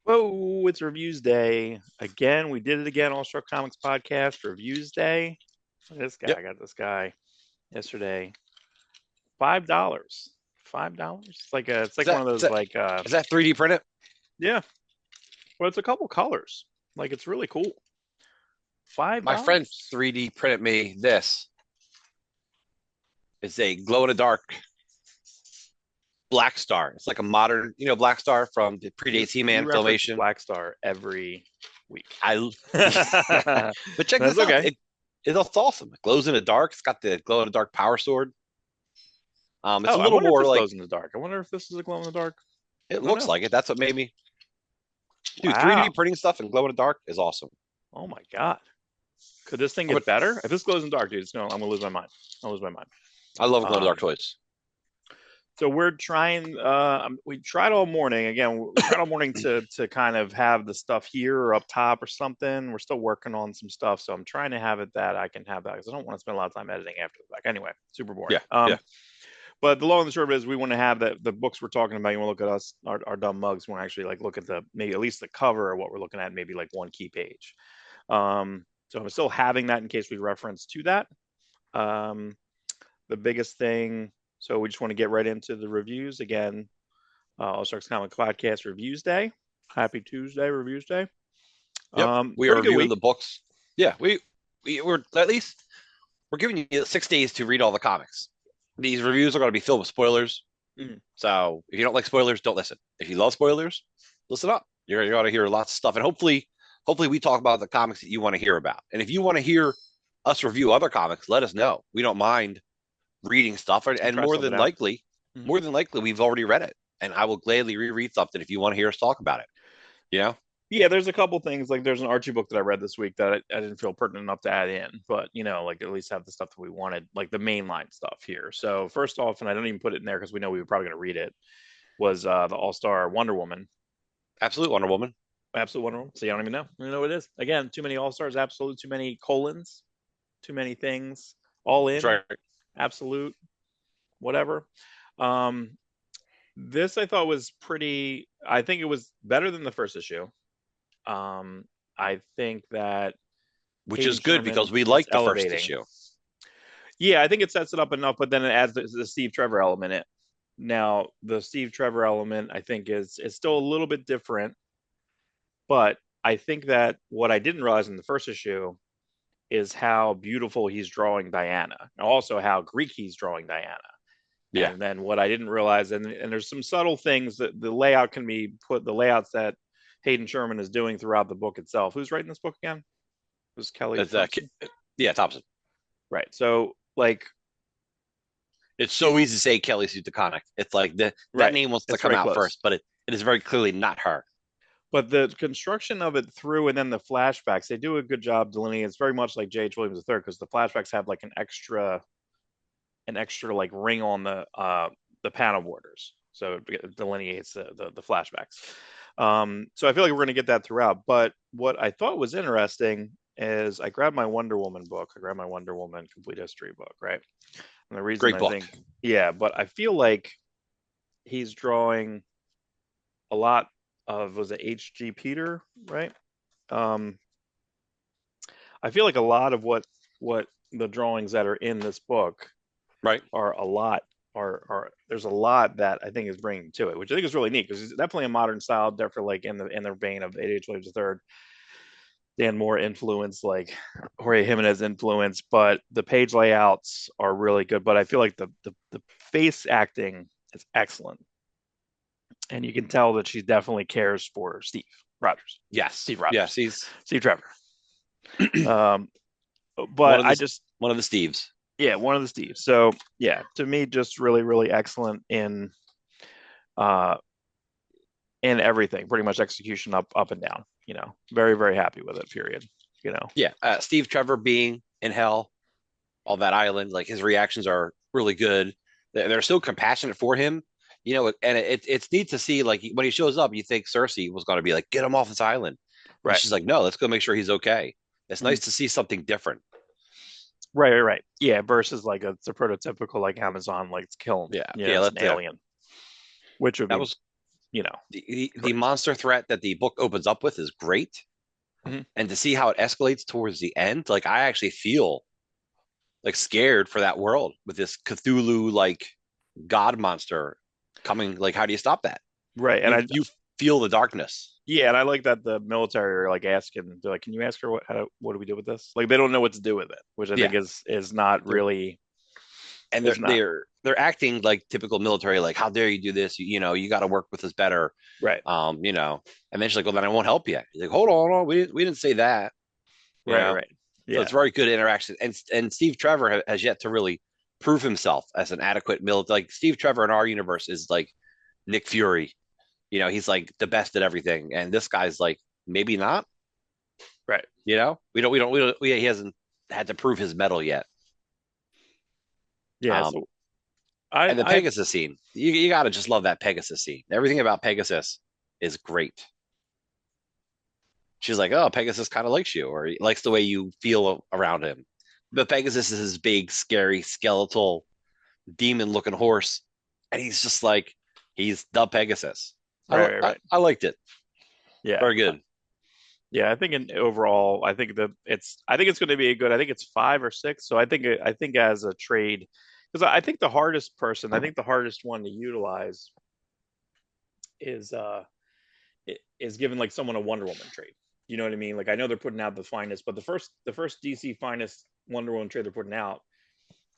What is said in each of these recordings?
Whoa, it's reviews day. Again, we did it again. Awestruck Comics Podcast, reviews day. Look at this guy. Yep. I got this guy yesterday. $5. $5. It's Is like one that of is those that like is that 3D printed? yeah. Well, it's a couple colors. Like it's really cool. Five My friend dollars. 3D printed me this. It's a glow in the dark Black Star. It's like a modern, Black Star from the You predates you He-Man reference filmation. Black Star every week. I That's but check this out. okay. It's awesome. It glows in the dark. It's got the glow in the dark power sword. It's Oh, a I little wonder if more this like glows in the dark. I wonder if this is a glow in the dark. it I don't looks know. like it. That's what made me. Dude, Wow. 3D printing stuff and glow in the dark is awesome. Oh my God. Could this thing I'm a, get better? If this glows in the dark, dude, I'm gonna lose my mind. I'll lose my mind. I love glow in the dark Um, toys. so we're trying. We tried all morning. Again, we tried all morning to kind of have the stuff here or up top or something. We're still working on some stuff, so I'm trying to have it that I can have that because I don't want to spend a lot of time editing after the fact. Anyway, super boring. Yeah, yeah. But the long and the short of it is we want to have the books we're talking about. You want to look at us, our dumb mugs. We want to actually like look at the maybe at least the cover of what we're looking at, maybe like one key page. So I'm still having that in case we reference to that. Um, the biggest thing. So we just want to get right into the reviews again. Awestruck's Comic Podcast Reviews Day. Happy Tuesday, Reviews Day. Yep. We are Pretty good reviewing week. the books. Yeah, we're at least we're giving you 6 days to read all the comics. These reviews are going to be filled with spoilers. Mhm. So if you don't like spoilers, don't listen. If you love spoilers, listen up. You're going to hear lots of stuff, and hopefully we talk about the comics that you want to hear about. And if you want to hear us review other comics, let us know. We don't mind reading stuff, We'll and try something out. Mhm. more than likely, we've already read it, and I will gladly reread something if you want to hear us talk about it. You know? Yeah, there's a couple things like there's an Archie book that I read this week that I didn't feel pertinent enough to add in, but like at least have the stuff that we wanted, like the mainline stuff here. So first off, and I don't even put it in there because we know we were probably going to read it, was the All Star Wonder Woman. Absolute Wonder Woman. Absolute Wonder Woman. See, I don't even know. I don't know what it is. Again, too many All Stars, absolute, too many colons, too many things. All That's in, right. absolute, whatever. Um, this I thought was pretty. I think it was better than the first issue. I think that Which Hayden is good Sherman because we is like the first elevating. issue. Yeah, I think it sets it up enough, but then it adds the Steve Trevor element in. Now, the Steve Trevor element, I think, is still a little bit different, but I think that what I didn't realize in the first issue is how beautiful he's drawing Diana, and also how Greek he's drawing Diana. Yeah. And then what I didn't realize, and there's some subtle things that the layout can be put, the layouts that Hayden Sherman is doing throughout the book itself. Who's writing this book again? Who's Kelly It's Thompson? yeah, Thompson. Right. So like, It's so easy to say Kelly Sue DeConnick. It's like that right. name wants to It's come very out close. first, but it is very clearly not her. But the construction of it through and then the flashbacks, they do a good job delineating. It's very much like J.H. Williams III because the flashbacks have like an extra like ring on the panel borders, so it delineates the flashbacks. So I feel like we're going to get that throughout. But what I thought was interesting is I grabbed my Wonder Woman book. I grabbed my Wonder Woman Complete History book, right? And the reason Great I book. think, yeah, but I feel like he's drawing a lot of, was it H.G. Peter, right? Um, I feel like a lot of what the drawings that are in this book Right. are a lot are there's a lot that I think is bringing to it, which I think is really neat because it's definitely a modern style, definitely like in the vein of H. Williams III, Dan Moore influence, like Jorge Jimenez influence, but the page layouts are really good. But I feel like the face acting is excellent, and you can tell that she definitely cares for Steve Rogers, Yes. Steve Rogers, Yes. He's Steve Trevor. Um, one but of I the just one of the Steves. yeah, one of the Steves. So yeah, to me, just really really excellent uh in everything, pretty much execution up and down. Very very happy with it. Period. Yeah. Steve Trevor being in hell on that island, like his reactions are really good. They're so compassionate for him, and it's neat to see like when he shows up, you think Cersei was going to be like, get him off this island. And Right. she's like, no, let's go make sure he's okay. It's Mm. nice to see something different. Right. Yeah. Versus like it's a prototypical like Amazon like it's killing. Yeah. Yeah, Yeah. it's an Let's, alien, which would that be was you know. The monster threat that the book opens up with is great, Mhm. and to see how it escalates towards the end, like I actually feel like scared for that world with this Cthulhu like god monster coming. Like, how do you stop that? Right. And You feel the darkness. yeah, and I like that the military are like asking, they're like, "Can you ask her what do we do with this?" Like they don't know what to do with it, which I think Yeah, is not they're really and is not they're acting like typical military, like, how dare you do this? You know, you got to work with us better. right, You know, and then she's like, well, then I won't help you. He's like, hold on, we didn't say that. You right, know, right. so Yeah, it's very good interaction. And Steve Trevor has yet to really prove himself as an adequate military. Like Steve Trevor in our universe is like Nick Fury. You know, he's like the best at everything, and this guy's like maybe not. right. You know, he hasn't had to prove his mettle yet. Yeah. Um, So I and the I Pegasus scene, you got to just love that Pegasus scene. Everything about Pegasus is great. She's like, oh, Pegasus kind of likes you, or he likes the way you feel around him. But Pegasus is this big, scary, skeletal, demon-looking horse, and he's just like, he's the Pegasus. right, right, right. I liked it. Yeah. Very good. Yeah, I think in overall, I think it's going to be a good. I think it's 5 or 6. So I think as a trade, because I think the hardest person, I think the hardest one to utilize is is giving like someone a Wonder Woman trade. You know what I mean? Like I know they're putting out the finest, but the first DC finest Wonder Woman trade they're putting out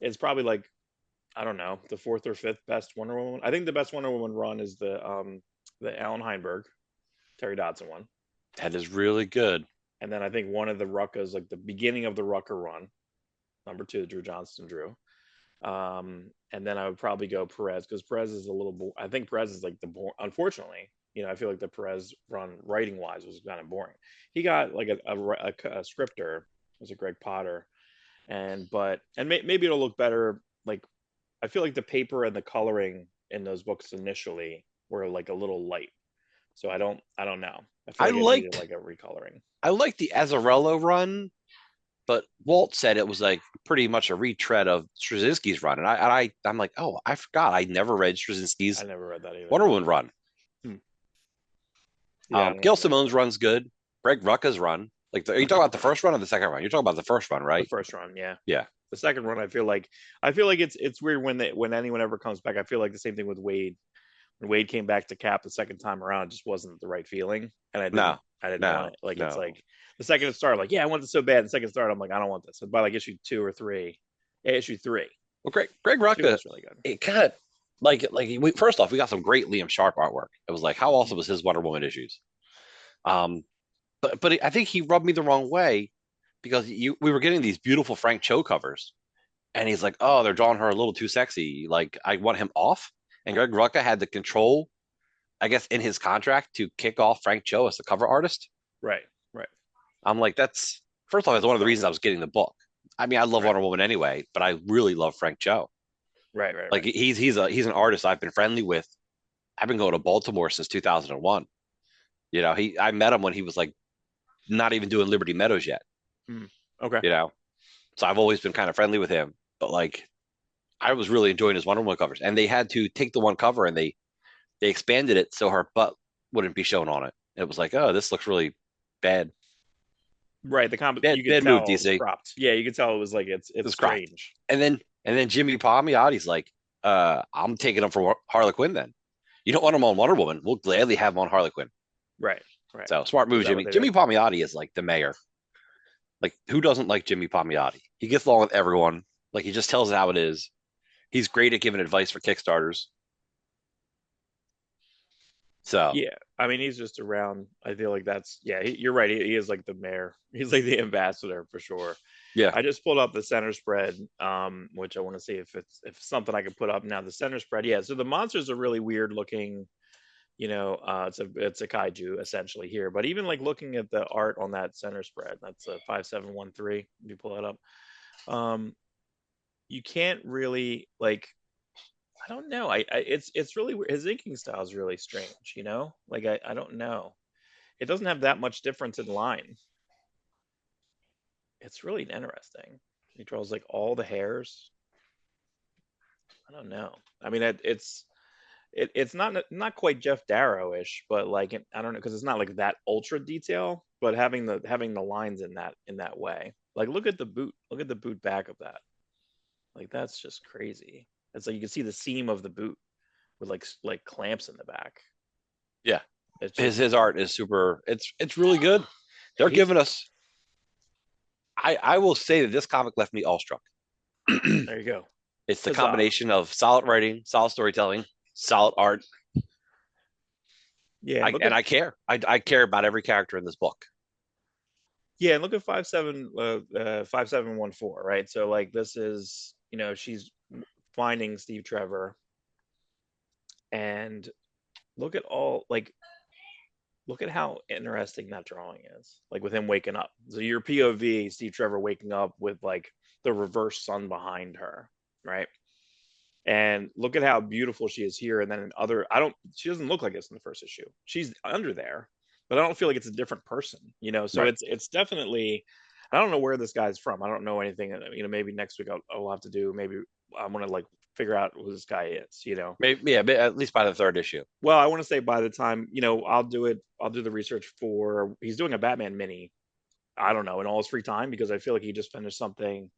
is probably like I don't know the fourth or fifth best Wonder Woman. I think the best Wonder Woman run is the Alan Heinberg Terry Dodson one. That is really good. And then I think one of the Ruckas, like the beginning of the Rucker run, number 2, Drew Johnston drew. And then I would probably go Perez because Perez is a little. I think Perez is like unfortunately, I feel like the Perez run writing wise was kind of boring. He got like a scripter, was it Greg Potter, maybe it'll look better. Like I feel like the paper and the coloring in those books initially were like a little light, so I don't know. I feel I like it needed liked like a recoloring. I liked the Azzarello run, but Walt said it was like pretty much a retread of Straczynski's run, and I'm like, oh, I forgot, I never read I Straczynski's never read that either. Wonder Woman run. Hmm. Yeah, I don't Gail remember that Simone's either. run's good. Greg Rucka's run, like, are you talking about the first run or the second run? You're talking about the first run, The right? first run, yeah. Yeah. The second run, I feel like it's weird when anyone ever comes back. I feel like the same thing with Wade. When Wade came back to Cap the second time around, it just wasn't the right feeling, and I No, didn't I didn't want no, it. Like it's no. like the second it started, like yeah, I want this so bad. The second start, I'm like I don't want this. And by like issue 2 or 3, yeah, issue 3, Well, Greg 2 Rucka, was really good. it kind of first off, we got some great Liam Sharp artwork. It was like, how awesome was his Wonder Woman issues? Um, but I think he rubbed me the wrong way because we were getting these beautiful Frank Cho covers, and he's like, oh, they're drawing her a little too sexy. Like, I want him off. And Greg Rucka had the control, I guess, in his contract to kick off Frank Cho as the cover artist. Right, right. I'm like, that's first off, that's That's one of the smart. reasons I was getting the book. I mean, I love Right, Wonder Woman anyway, but I really love Frank Cho. right, right, Like, right. he's an artist I've been friendly with. I've been going to Baltimore since 2001. You know, I met him when he was like not even doing Liberty Meadows yet. Mm. Okay. You know, so I've always been kind of friendly with him. But like, I was really enjoying his Wonder Woman covers, and they had to take the one cover and they expanded it so her butt wouldn't be shown on it. It was like, oh, this looks really bad, Right. The comp bad, you could bad move, tell it was DC. cropped. Yeah, you could tell it was like It it's was cropped. strange. And then Jimmy Palmiotti's like, I'm taking him for Harley Quinn then. You don't want him on Wonder Woman? We'll gladly have him on Harley Quinn. Right, right. So smart Is move, that Jimmy. what they did? Jimmy Palmiotti is like the mayor. Like, who doesn't like Jimmy Palmiotti? He gets along with everyone. Like, he just tells it how it is. He's great at giving advice for Kickstarters. So Yeah, I mean, he's just around. I feel like yeah, you're right. He is like the mayor. He's like the ambassador for sure. yeah, I just pulled up the center spread, which I want to see if it's something I could put up now. The center spread, yeah. So the monsters are really weird looking. It's a kaiju essentially here. But even like looking at the art on that center spread, that's a 5713. If you pull that up, um, you can't really like I don't know. It's really his inking style is really strange, Like I don't know. It doesn't have that much difference in line. It's really interesting. He draws like all the hairs. I don't know. I mean, it's it's not quite Jeff Darrow-ish, but like I don't know because it's not like that ultra detail, but having the lines in that way. Like look at the boot back of that. Like that's just crazy. It's like you can see the seam of the boot with like clamps in the back. Yeah, It's his just his art is super. It's really good. They're he's giving us. I will say that this comic left me awestruck. there you go. It's the Huzzah. combination of solid writing, solid storytelling, solid art. Yeah, and I care. I care about every character in this book. and look at 5714, right? So like this is, she's finding Steve Trevor and look at all like look at how interesting that drawing is. Like with him waking up. So your POV, Steve Trevor waking up with like the reverse sun behind her, right? And look at how beautiful she is here. And then in other, she doesn't look like this in the first issue. She's under there, but I don't feel like it's a different person, So Right. it's definitely, I don't know where this guy's from. I don't know anything. Maybe next week I'll have to do. Maybe I'm gonna like figure out who this guy is. Maybe yeah, at least by the third issue. Well, I want to say by the time I'll do it. I'll do the research for. He's doing a Batman mini. I don't know in all his free time because I feel like he just finished something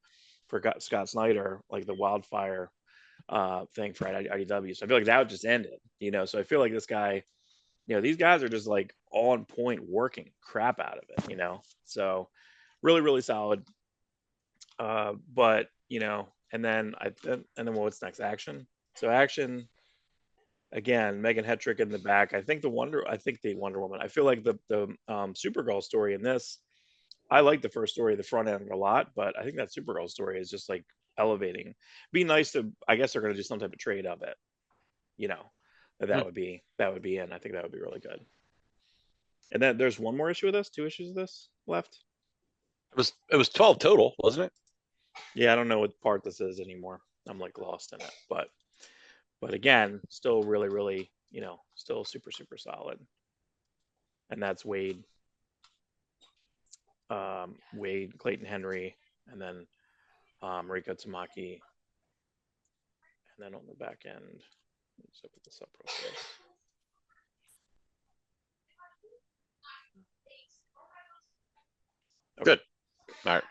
for Scott Snyder, like the Wildfire thing for IDW. So I feel like that just ended. So I feel like this guy, these guys are just like on point working crap out of it. So really, really solid. But and then what's next? Action. So action again, Megan Hetrick in the back. I think the Wonder Woman. I feel like the Supergirl story in this. I like the first story, the front end a lot, but I think that Supergirl story is just like elevating. Be nice to. I guess they're going to do some type of trade of it. You know, Hmm. that would be in. I think that would be really good. And then there's one more issue of this, two issues of this left. It was 12 total, wasn't it? Yeah, I don't know what part this is anymore. I'm like lost in it, but again, still really, really, still super, super solid. And that's Wade, Clayton Henry, and then Mariko Tamaki, and then on the back end, let's put this up real quick. Okay. Good. All right.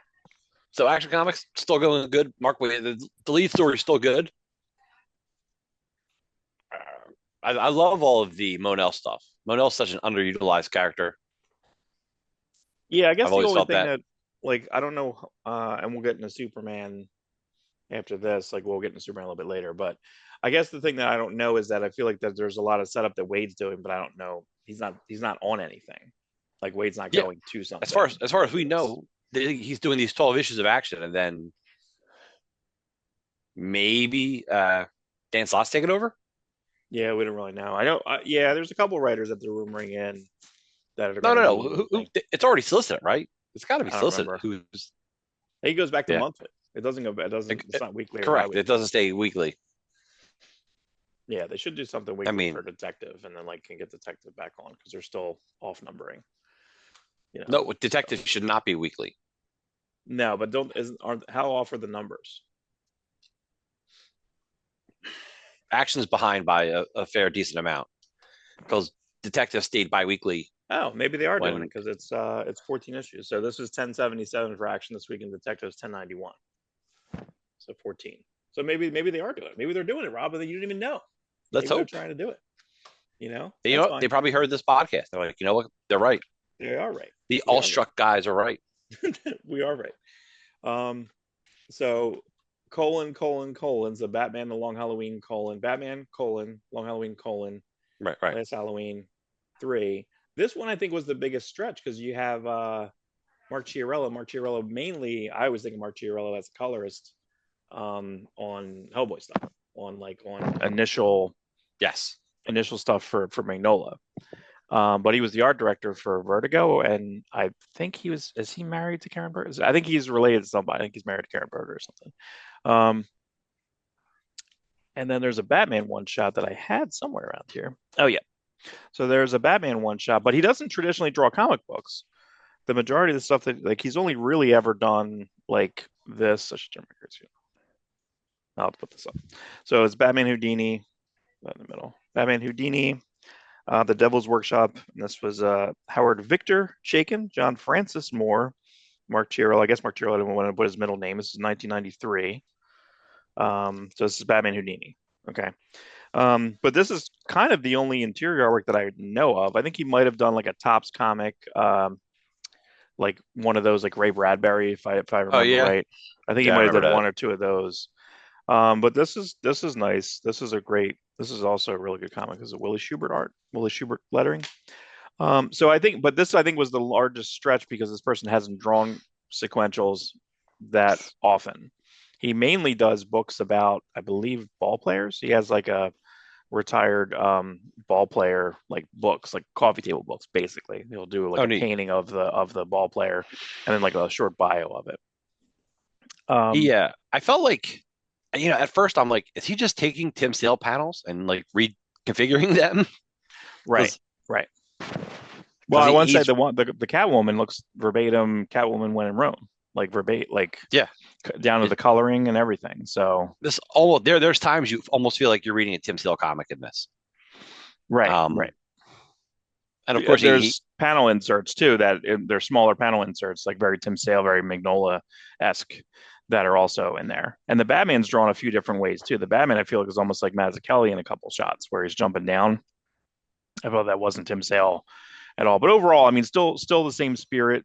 So Action Comics still going good. Mark Wade, the lead story is still good. I love all of the Monel stuff. Monel's such an underutilized character. Yeah, I guess I've the always only felt thing that. that, like, I don't know, and we'll get into Superman after this. Like, we'll get into Superman a little bit later, but I guess the thing that I don't know is that I feel like that there's a lot of setup that Wade's doing, but I don't know. He's not on anything. Like Wade's not Yeah. going to As far something as as far as after we this. know, he's doing these 12 issues of Action, and then maybe Dan Slott's taking over. Yeah, we don't really know. I know. Yeah, there's a couple writers that they're rumoring in that are No, going to no, no. be. I think It's already solicited, right? It's got to be I don't solicited. remember. Who's He goes back to yeah? monthly. It doesn't go. It doesn't. It's not weekly or Correct. It bi-weekly. doesn't stay weekly. Yeah, they should do something I weekly mean, for detective, and then like can get detective back on because they're still off numbering. no, So detective should not be weekly. no, but don't isn't aren't how off are the numbers? Action's behind by a fair decent amount because detective stayed bi-weekly Oh, maybe they are doing it when because it's 14 issues. So this is 1077 for action this week, and detectives 1091. So 14. So maybe they are doing it. Maybe they're doing it, Rob, and you didn't even know. let's Maybe they're hope. trying to do it. You know That's what? They fine. probably heard this podcast. They're like, you know what? They're right. They are right. The We are awestruck guys are right. right. We are right. Um, so colons, the Batman, the Long Halloween Batman Long Halloween Right, right. Last Halloween 3. This one I think was the biggest stretch because you have Mark Chiarello. Mark Chiarello mainly, I was thinking Mark Chiarello as a colorist on Hellboy stuff, on Yes. initial stuff for Magnola. But he was the art director for Vertigo, and I think is he married to Karen Berger? I think he's related to somebody. I think he's married to Karen Berger or something. Um, and then there's a Batman one shot that I had somewhere around here. Oh yeah, so there's a Batman one shot, but he doesn't traditionally draw comic books. The majority of the stuff that like he's only really ever done like this. I should turn my cards here. I'll put this up. So it's Batman Houdini. in the middle. Batman Houdini, The Devil's Workshop. And this was Howard Victor Chaykin, John Francis Moore, Mark Tyrrell. I guess Mark Tyrrell didn't want to put his middle name. This is 1993. So this is Batman Houdini. Okay. But this is kind of the only interior artwork that I know of. I think he might have done like a Topps comic, like one of those like Ray Bradbury, if I Oh remember yeah, right. I think he yeah, I might have remember done that. one or two of those. But this is nice. This is also a really good comic. Is it Willie Schubert art? Willie Schubert lettering. So I think, but this I think was the largest stretch because this person hasn't drawn sequentials that often. He mainly does books about, I believe, ball players. He has like a retired ball player like books, like coffee table books, basically. He'll do like Oh a neat. painting of the ball player and then like a short bio of it. He Um, I felt like at first I'm like, is he just taking Tim Sale panels and like reconfiguring them? right, Because right. Well, because I want to say he's the Catwoman looks verbatim Catwoman when in Rome, like verbatim, like yeah. down to It, the coloring and everything. So this almost there's times you almost feel like you're reading a Tim Sale comic in this. right, right. Um, and of course he There's panel inserts too that they're smaller panel inserts, like very Tim Sale, very Magnola esque, that are also in there. And the Batman's drawn a few different ways too. The Batman I feel like is almost like Mazzucchelli in a couple shots where he's jumping down. I thought that wasn't Tim Sale at all, but overall, I mean, still the same spirit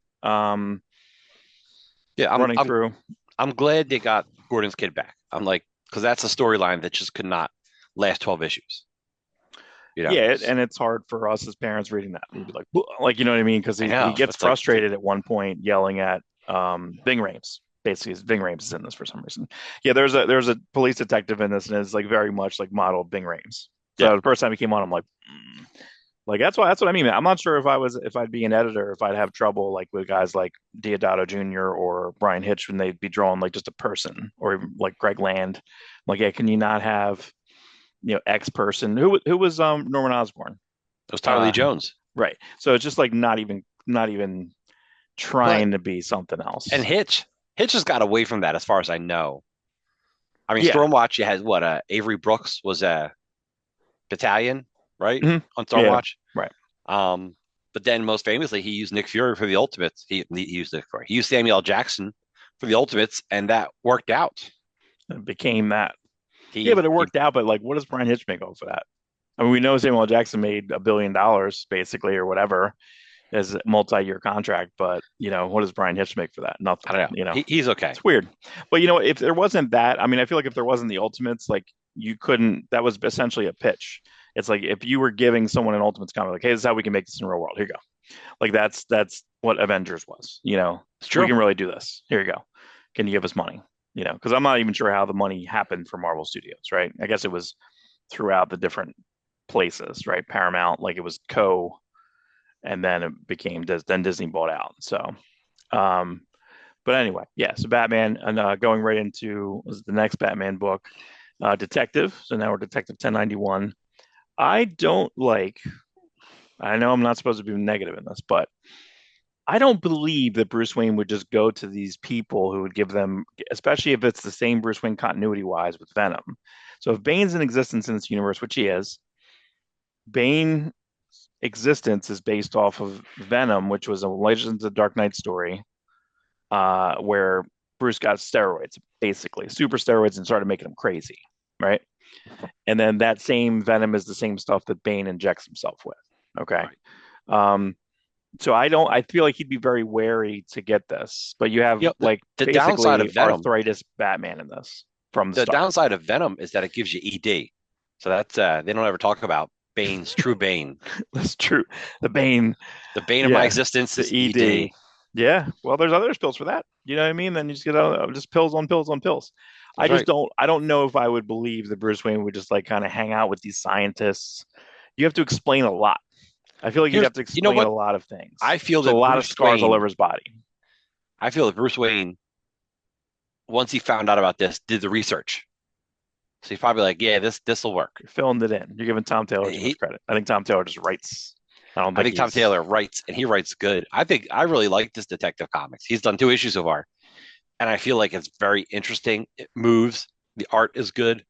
yeah running through. I'm glad they got Gordon's kid back. I'm like because that's a storyline that just could not last 12 issues. You know, Yeah, and it's hard for us as parents reading that. We'd be like you know what I mean? Because I he know gets it's like frustrated at one point, yelling at Bing Rames. Basically, Bing Rames is in this for some reason. Yeah, there's a police detective in this, and it's like very much like model Bing Rames. yeah. So the first time he came on, I'm like, like that's what I mean. I'm not sure if I'd be an editor, if I'd have trouble like with guys like Diodato Jr. or Brian Hitch when they'd be drawing like just a person, or even like Greg Land. Like, yeah, can you not have X person who was Norman Osborn? It was Tyler Lee Uh, Jones, right. So it's just like not even but trying to be something and else. Hitch has got away from that as far as I know. I mean, Yeah. Stormwatch, you had what? Avery Brooks was a battalion, right? Mhm. On Yeah. Stormwatch. Right. Um, but then most famously, he used Nick Fury for the Ultimates. He used Nick Fury. He used Samuel L. Jackson for the Ultimates, and that worked out. It became that. Yeah, He but it he worked out. But like, what does Brian Hitch make off of that? I mean, we know Samuel L. Jackson made $1 billion basically, or whatever, as a multi-year contract. But what does Brian Hitch make for that? I Nothing. don't know. He's okay. It's weird. But if there wasn't that, I mean, I feel like if there wasn't the Ultimates, like you couldn't. That was essentially a pitch. It's like if you were giving someone an Ultimates comic, like, hey, this is how we can make this in the real world. Here you go. Like that's what Avengers was. It's We true. can really do this. Here you go. Can you give us money? Because I'm not even sure how the money happened for Marvel Studios, right? I guess it was throughout the different places, right? Paramount, like it was and then it became then Disney bought out. So, um, but anyway, yeah. So Batman, and going right into was the next Batman book, Detective. So now we're Detective 1091. I don't like. I know I'm not supposed to be negative in this, but I don't believe that Bruce Wayne would just go to these people who would give them, especially if it's the same Bruce Wayne continuity wise with Venom. So if Bane's in existence in this universe, which he is, Bane existence is based off of Venom, which was a Legends of the Dark Knight story, where Bruce got steroids, basically super steroids, and started making him crazy, right? And then that same Venom is the same stuff that Bane injects himself with. Okay. Right. Um, so I don't. I feel like he'd be very wary to get this, but you have You know, like the downside basically of Venom, arthritis Batman in this from the the start. downside of Venom is that it gives you ED. So that's they don't ever talk about Bane's true Bane. That's true. The Bane, The Bane of my yeah, existence the is ED. ED. Yeah. Well, there's other pills for that. You know what I mean? Then you just get just pills on pills on pills. I That's just right. don't. I don't know if I would believe that Bruce Wayne would just like kind of hang out with these scientists. You have to explain a lot. I feel like you'd Here's have to you know explain a what lot of things. I feel There's a that lot of Bruce scars all over Wayne. his body. I feel that Bruce Wayne, once he found out about this, did the research. So he's probably like, yeah, this will work. You're filling it in. You're giving Tom Taylor too much He, credit. I think Tom Taylor just writes. I don't I think think Tom he's Taylor writes, and he writes good. I think I really like this Detective Comics. He's done 2 issues so far, and I feel like it's very interesting. It moves. The art is good.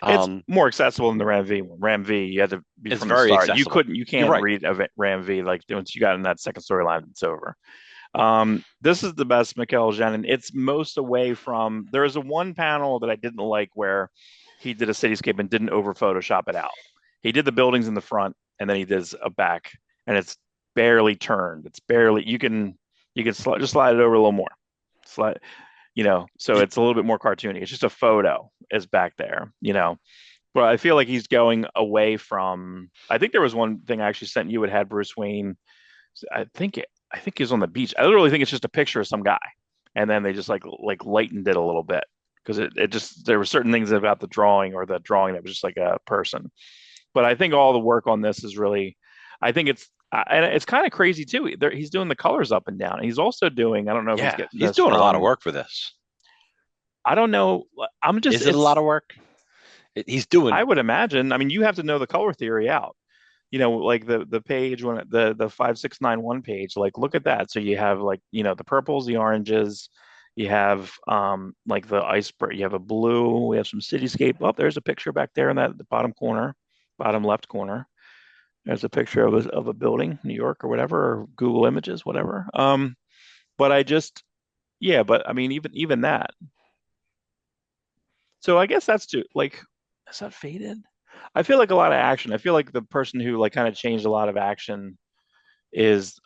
It's Um, more accessible than the Ram V one. Ram V, you had to be it's from the very start. accessible. You You're can't right. read a Ram V like once you got in that second storyline, it's over. This is the best Mikel Janin. It's most away from. There is a one panel that I didn't like where he did a cityscape and didn't over Photoshop it out. He did the buildings in the front and then he does a back, and it's barely turned. It's barely you can just slide it over a little more. Slide, so it's a little bit more cartoony. It's just a photo is back there, But I feel like he's going away from. I think there was one thing I actually sent you. It had Bruce Wayne. I think he was on the beach. I literally think it's just a picture of some guy, and then they just like lightened it a little bit because it just there were certain things about the drawing or the drawing that was just like a person. But I think all the work on this is really. I think and it's kind of crazy too. He's doing the colors up and down. He's also doing. I don't know if he's Yeah, getting he's this doing a lot of from. work for this. I don't know. I'm just. Is it a lot It's. of work? He's doing. I would imagine. I mean, you have to know the color theory out. Like the page when the 5691 page, like look at that. So you have like, the purples, the oranges, you have like the iceberg, you have a blue, we have some cityscape. Oh, there's a picture back there in that the bottom corner, bottom left corner. There's a picture of a building, New York or whatever, or Google Images, whatever. But I just yeah, but I mean even that. So I guess that's too like is that faded? I feel like a lot of action. I feel like the person who like kind of changed a lot of action is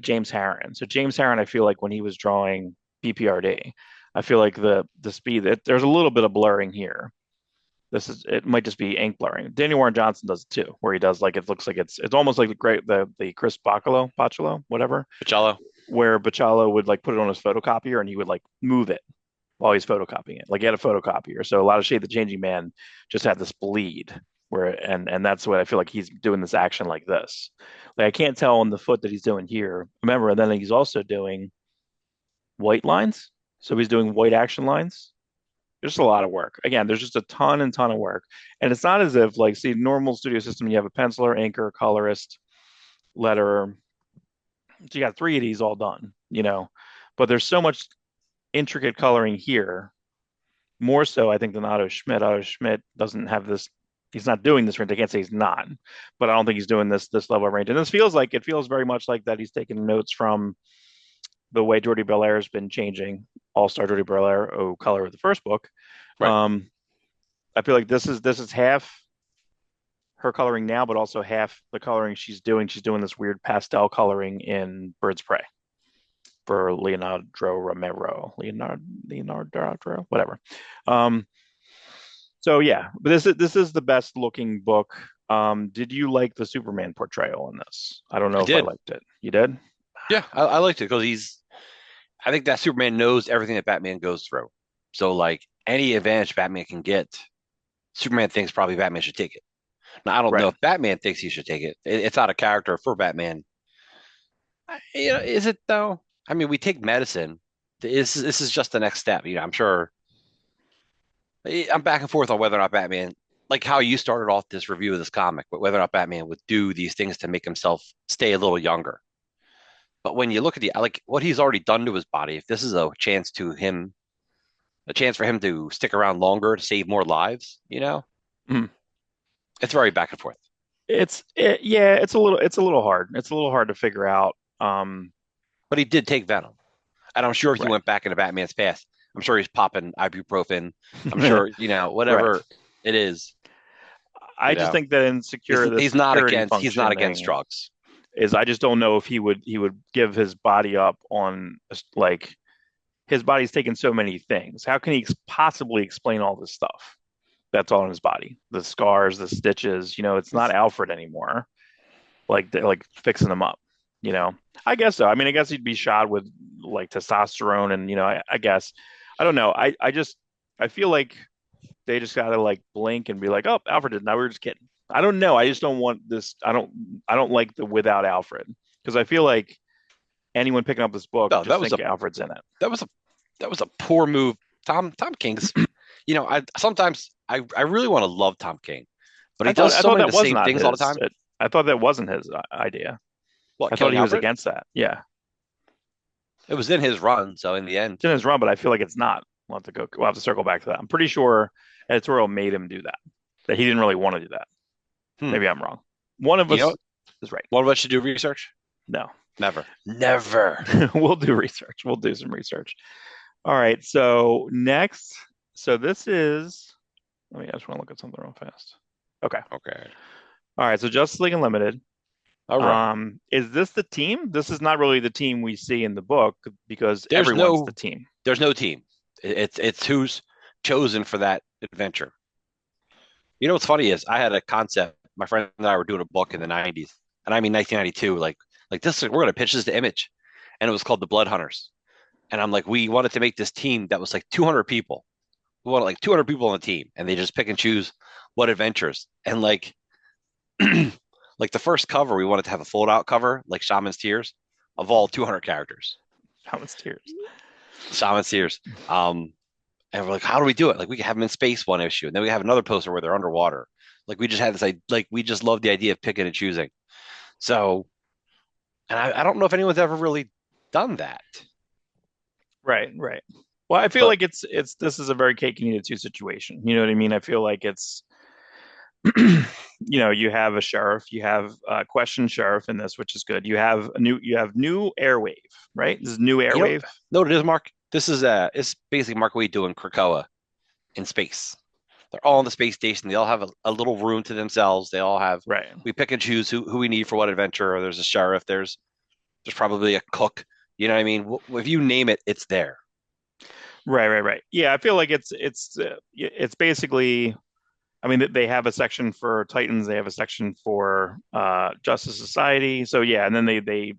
James Harren. So James Harren, I feel like when he was drawing BPRD, I feel like the speed there's a little bit of blurring here. It might just be ink blurring. Daniel Warren Johnson does it too, where he does like it looks like it's almost like the Chris Bacalo, whatever, Pacello. where Bacalo would like put it on his photocopier and he would like move it while he's photocopying it. Like he had a photocopier. So a lot of Shade the Changing Man just had this bleed where and that's what I feel like he's doing this action like this. Like I can't tell on the foot that he's doing here. Remember, and then he's also doing white lines. So he's doing white action lines. There's a lot of work. Again, there's just a ton and ton of work. And it's not as if like see normal studio system, you have a penciler, inker, colorist, letterer. So you got three of these all done. But there's so much intricate coloring here more so, I think, than Otto Schmidt. Otto Schmidt doesn't have this. He's not doing this range. I can't say he's not, but I don't think he's doing this level of range. And it feels very much like that he's taking notes from the way Jordi Belair has been changing All Star Jordi Belair, color of the first book. Right. I feel like this is half her coloring now, but also half the coloring she's doing. She's doing this weird pastel coloring in Bird's Prey for Leonardo Romero, Leonardo, whatever. Um, So yeah, but this is the best looking book. Did you like the Superman portrayal in this? I don't I know if I did. liked it. You did? Yeah, I liked it because I think that Superman knows everything that Batman goes through. So like any advantage Batman can get, Superman thinks probably Batman should take it. Now I don't know Right. if Batman thinks he should take it. It's out of character for Batman. Is it though? I mean, we take medicine. This is just the next step. I'm sure. I'm back and forth on whether or not Batman, like how you started off this review of this comic, but whether or not Batman would do these things to make himself stay a little younger. But when you look at the like what he's already done to his body, if this is a chance for him to stick around longer to save more lives, Mhm. it's very back and forth. Yeah, it's a little hard. It's a little hard to figure out. But he did take Venom, and I'm sure if you Right. went back into Batman's past, I'm sure he's popping ibuprofen. I'm sure Right. whatever it is, I you just know, think that the security he's not against functioning drugs. is I just don't know if he would give his body up on like his body's taken so many things. How can he possibly explain all this stuff that's on his body? The scars, the stitches, it's not Alfred anymore. Like like fixing them up. You know, I guess so. I mean, I guess he'd be shot with like testosterone, and I guess I don't know. I feel like they just gotta like blink and be like, oh, Alfred did. Now we were just kidding. I don't know. I just don't want this. I don't like the without Alfred because I feel like anyone picking up this book No, just think Alfred's in it. that was a that was a poor move. Tom King's, I sometimes I really want to love Tom King, but he I thought does I so thought many of that the was same not things all the his. time. I thought that wasn't his idea. What, I thought killing he was Alfred? against that. Yeah, It was in his run, so in the end, it's in his run, but I feel like it's not. We'll have to circle back to that. I'm pretty sure editorial made him do that. that he didn't really want to do that. Hmm. Maybe I'm wrong. One of You us know, is right. one of us should do research. No, Never. Never. we'll do research. We'll do some research. All right. So next, so this is. Let me. I just want to look at something real fast. Okay. Okay. All right. So Justice League Unlimited. All right. Is this the team? This is not really the team we see in the book because There's everyone's the no team. there's no team. It's who's chosen for that adventure. You know what's funny is I had a concept. My friend and I were doing a book in the '90s, and I mean 1992. Like this, we're gonna pitch this to Image, and it was called the Blood Hunters. And I'm like, we wanted to make this team that was like 200 people. We wanted like 200 people on the team, and they just pick and choose what adventures. And like, like the first cover, we wanted to have a fold out cover, like Shaman's Tears, of all 200 characters. How much tears? Shaman's Tears. And we're like, how do we do it? Like, we could have them in space one issue, and then we have another poster where they're underwater. Like, we just had this, like, we just love the idea of picking and choosing. So, and I don't know if anyone's ever really done that, Right, right. Well, I feel but like it's this is a very cake and eat it too situation. You know what I mean? I feel like it's you know, you have a sheriff, you have a question sheriff in this, which is good. You have new airwave, right? This is new you know, airwave. no, it is Mark. This is it's basically Mark Waid doing Krakoa in space. They're all on the space station. They all have a little room to themselves. They all have. Right. We pick and choose who we need for what adventure. Or there's a sheriff. There's probably a cook. You know what I mean? If you name it, it's there. Right, right, right. Yeah, I feel like it's basically I mean they have a section for Titans, they have a section for Justice Society. So yeah, and then they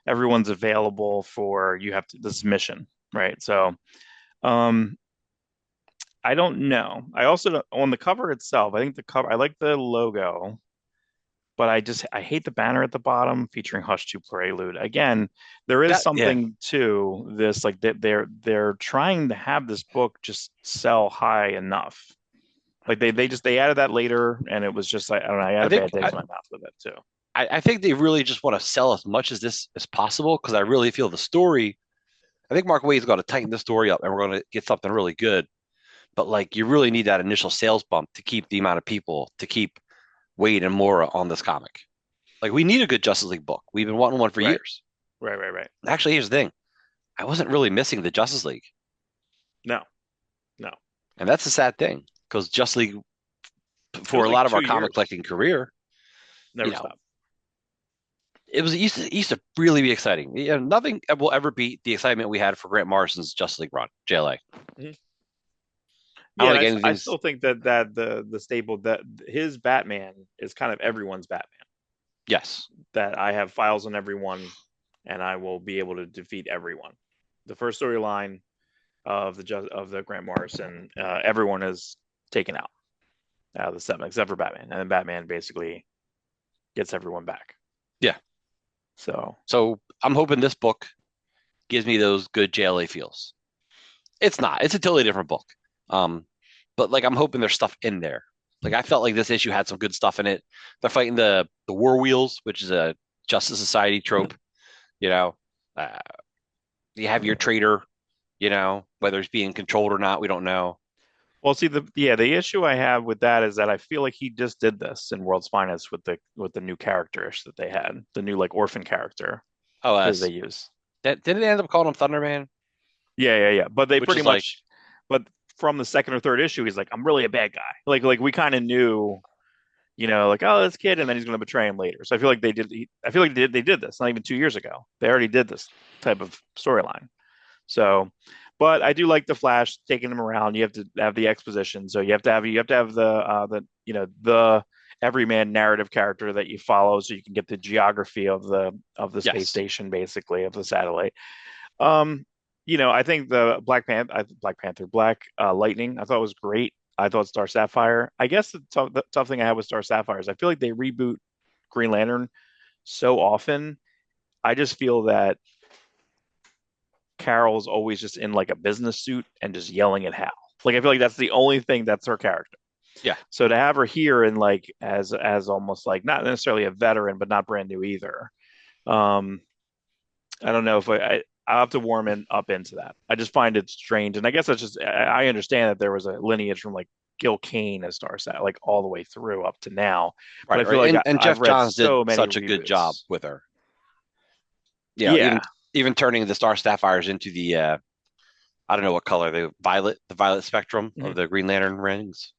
everyone's available for you have to this mission, right? So um I don't know. I also on the cover itself, I think the cover I like the logo, but I hate the banner at the bottom featuring Hush to Prelude. Again, there is That yeah. something to this, like that they're trying to have this book just sell high enough. Like they added that later, and it was just like I don't know. I had I a think bad taste in my mouth with it too. I think they really just want to sell as much as this as possible because I really feel the story. I think Mark Waid's got to tighten the story up, and we're going to get something really good. But like, you really need that initial sales bump to keep the amount of people to keep Wade and Mora on this comic. Like, we need a good Justice League book. We've been wanting one for Right, years. right, right, right. Actually, here's the thing: I wasn't really missing the Justice League, No, no. and that's a sad thing because Justice League, It for was a like lot of our two comic years, collecting career, you never know, stopped. it used to really be exciting. You know, nothing will ever beat the excitement we had for Grant Morrison's Justice League run, JLA. Mhm. I Yeah, don't and think I anything's still think that the staple that his Batman is kind of everyone's Batman. yes, That I have files on everyone, and I will be able to defeat everyone. The first storyline of the Grant Morrison, everyone is taken out of the seven except for Batman, and then Batman basically gets everyone back. yeah. So So I'm hoping this book gives me those good JLA feels. It's not. It's a totally different book. Um, but like I'm hoping there's stuff in there. Like I felt like this issue had some good stuff in it. They're fighting the War Wheels, which is a Justice Society trope. You know, uh, you have your traitor. You know, whether he's being controlled or not, we don't know. well, see the issue I have with that is that I feel like he just did this in World's Finest with the new characters that they had, the new like orphan character Oh, that they use. didn't they end up calling him Thunderman, Yeah, yeah, yeah. But they which pretty is like, much, but from the second or third issue, he's like, I'm really a bad guy. Like we kind of knew, you know, like oh this kid, and then he's going to betray him later. So I feel like they did. I feel like they did this not even 2 years ago. They already did this type of storyline. So, but I do like the Flash taking them around. You have to have the exposition, so you have to have the you know the everyman narrative character that you follow, so you can get the geography of the space yes, station, basically of the satellite. Um, you know, I think the Black Lightning, I thought was great. I thought Star Sapphire. I guess the tough thing I had with Star Sapphire is I feel like they reboot Green Lantern so often. I just feel that Carol's always just in like a business suit and just yelling at Hal. Like I feel like that's the only thing that's her character. yeah. So to have her here and like as almost like not necessarily a veteran, but not brand new either. Um, I don't know if I'll have to up into that. I just find it strange, and I guess that's just I understand that there was a lineage from like Gil Kane as Star Sat, like all the way through up to now. But Right, I feel right. like And I've Jeff read Johns did so many such a good job reboots. with her. Yeah, Even turning the Star Sapphires into the I don't know what color, the violet spectrum mhm. of the Green Lantern rings.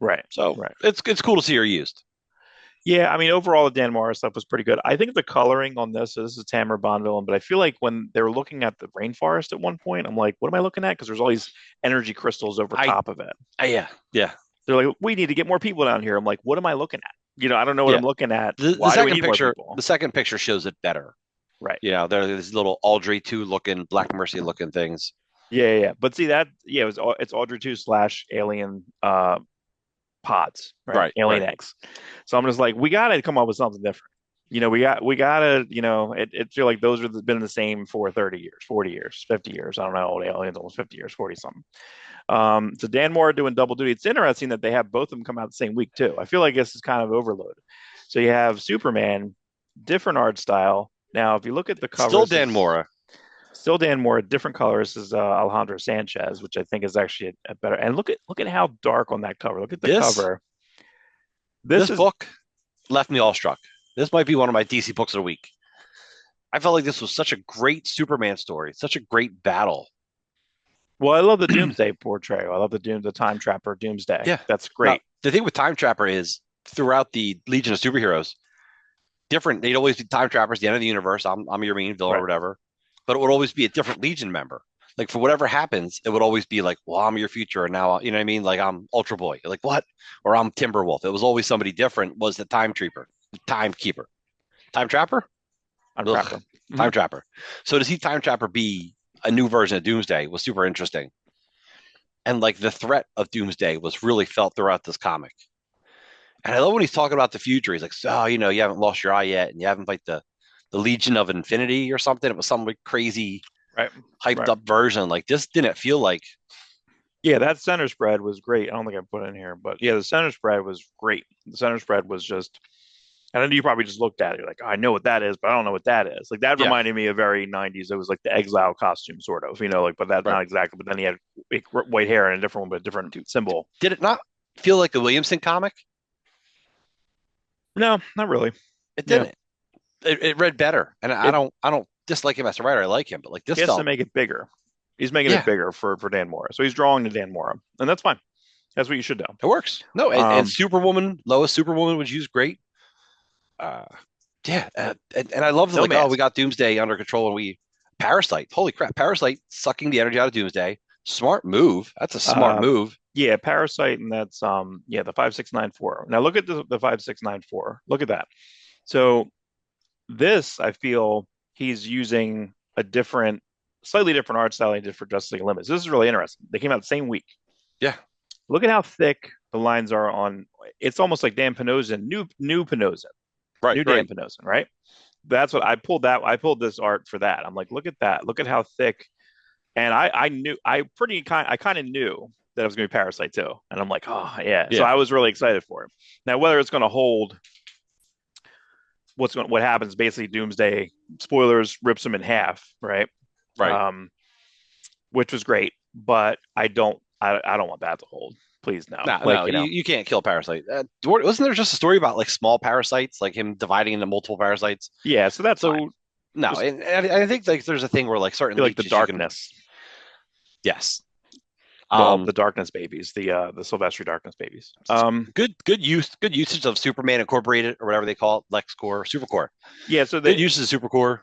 Right, So right. it's cool to see her used. Yeah, I mean, overall, the Dan Morris stuff was pretty good. I think the coloring on this, so this is Tamara Bondvillain, but I feel like when they were looking at the rainforest at one point, I'm like, what am I looking at? Because there's all these energy crystals over I, top of it. yeah, yeah, They're like, we need to get more people down here. I'm like, what am I looking at? I don't know what yeah. I'm looking at. The Why do we second need more picture, people? the second picture shows it better. Right. There are these little Audrey 2 looking, Black Mercy looking things. Yeah. But see that, yeah, it's Audrey 2 slash alien pods, right? Right, Alien right. eggs. So I'm just like, we gotta come up with something different. We gotta, it feel like those have been the same for 30 years, 40 years, 50 years. I don't know, old aliens, almost 50 years, 40 something. So Dan Moore doing double duty. It's interesting that they have both of them come out the same week too. I feel like this is kind of overload. So you have Superman, different art style. Now, if you look at the Still covers, Dan it's Mora. still Dan Moore, different colors. This is Alejandro Sanchez, which I think is actually a better. And look at how dark on that cover. Look at the This cover. This this is book left me awestruck. This might be one of my DC books of the week. I felt like this was such a great Superman story, such a great battle. well, I love the Doomsday portrayal. I love the Time Trapper Doomsday. Yeah. That's Now, great. the thing with Time Trapper is throughout the Legion of Superheroes, different. They'd always be Time Trappers, the end of the universe. I'm your main villain or Right. whatever, but it would always be a different Legion member. Like for whatever happens, it would always be like, well, I'm your future, and now you know what I mean. Like I'm Ultra Boy, like what? Or I'm Timberwolf. It was always somebody different. Was the Time Trapper, Timekeeper, Time Trapper? I'm Ugh, Trapper. Hmm. Time Trapper. So to see Time Trapper be a new version of Doomsday was super interesting, and like the threat of Doomsday was really felt throughout this comic. And I love when he's talking about the future. He's like, so, you haven't lost your eye yet, and you haven't fight the Legion of Infinity or something. It was some like crazy Right. hyped Right. up version. Like this didn't feel like Yeah, that center spread was great. I don't think I put it in here, but yeah, the center spread was great. The center spread was just, and then you probably just looked at it, you're like, oh, I know what that is, but I don't know what that is. Like that yeah, reminded me of very 90s. It was like the exile costume, sort of, like, but that's right. not exactly. But then he had white hair and a different one, but a different symbol. Did it not feel like a Williamson comic? No, not really. It Yeah, didn't. It read better, and it I don't dislike him as a writer. I like him, but like he this has to felt make it bigger. He's making it yeah, bigger for Dan Mora, so he's drawing to Dan Mora, and that's fine. That's what you should it works. No, do. and Superwoman, Lois Superwoman was used great. Uh, yeah, and I love the No like, oh, we mask. got Doomsday under control, and we Parasite. Holy crap, Parasite sucking the energy out of Doomsday. Smart move. That's a smart Um, move. yeah, Parasite, and that's yeah, the 5694. Now look at the 5694. Look at that. So this, I feel he's using a different, slightly different art style he did for Justice League Unlimited. This is really interesting. They came out the same week. Yeah, Look at how thick the lines are on. It's almost like Dan Panozin, new Panozin, right, new Dan right. Panozin, right? That's what I pulled. I pulled this art for that. I'm like, look at that. Look at how thick. And I knew I kind of knew that it was going to be Parasite too. And I'm like, oh yeah. So Yeah, I was really excited for him. Now whether it's going to hold what happens basically Doomsday spoilers rips him in half, right? right. Um, which was great, but I don't want that to hold. Please no. No, Like, no, you can't kill Parasite. Wasn't there just a story about like small parasites, like him dividing into multiple parasites? yeah, so that's fine. So no, Just and I think like there's a thing where like certain feel like the leeches you can darkness. yes. Well, Um, the darkness babies, the Sylvester darkness babies. good usage of Superman Incorporated or whatever they call it, LexCore, Supercore. Yeah, so Good they usage of Supercore.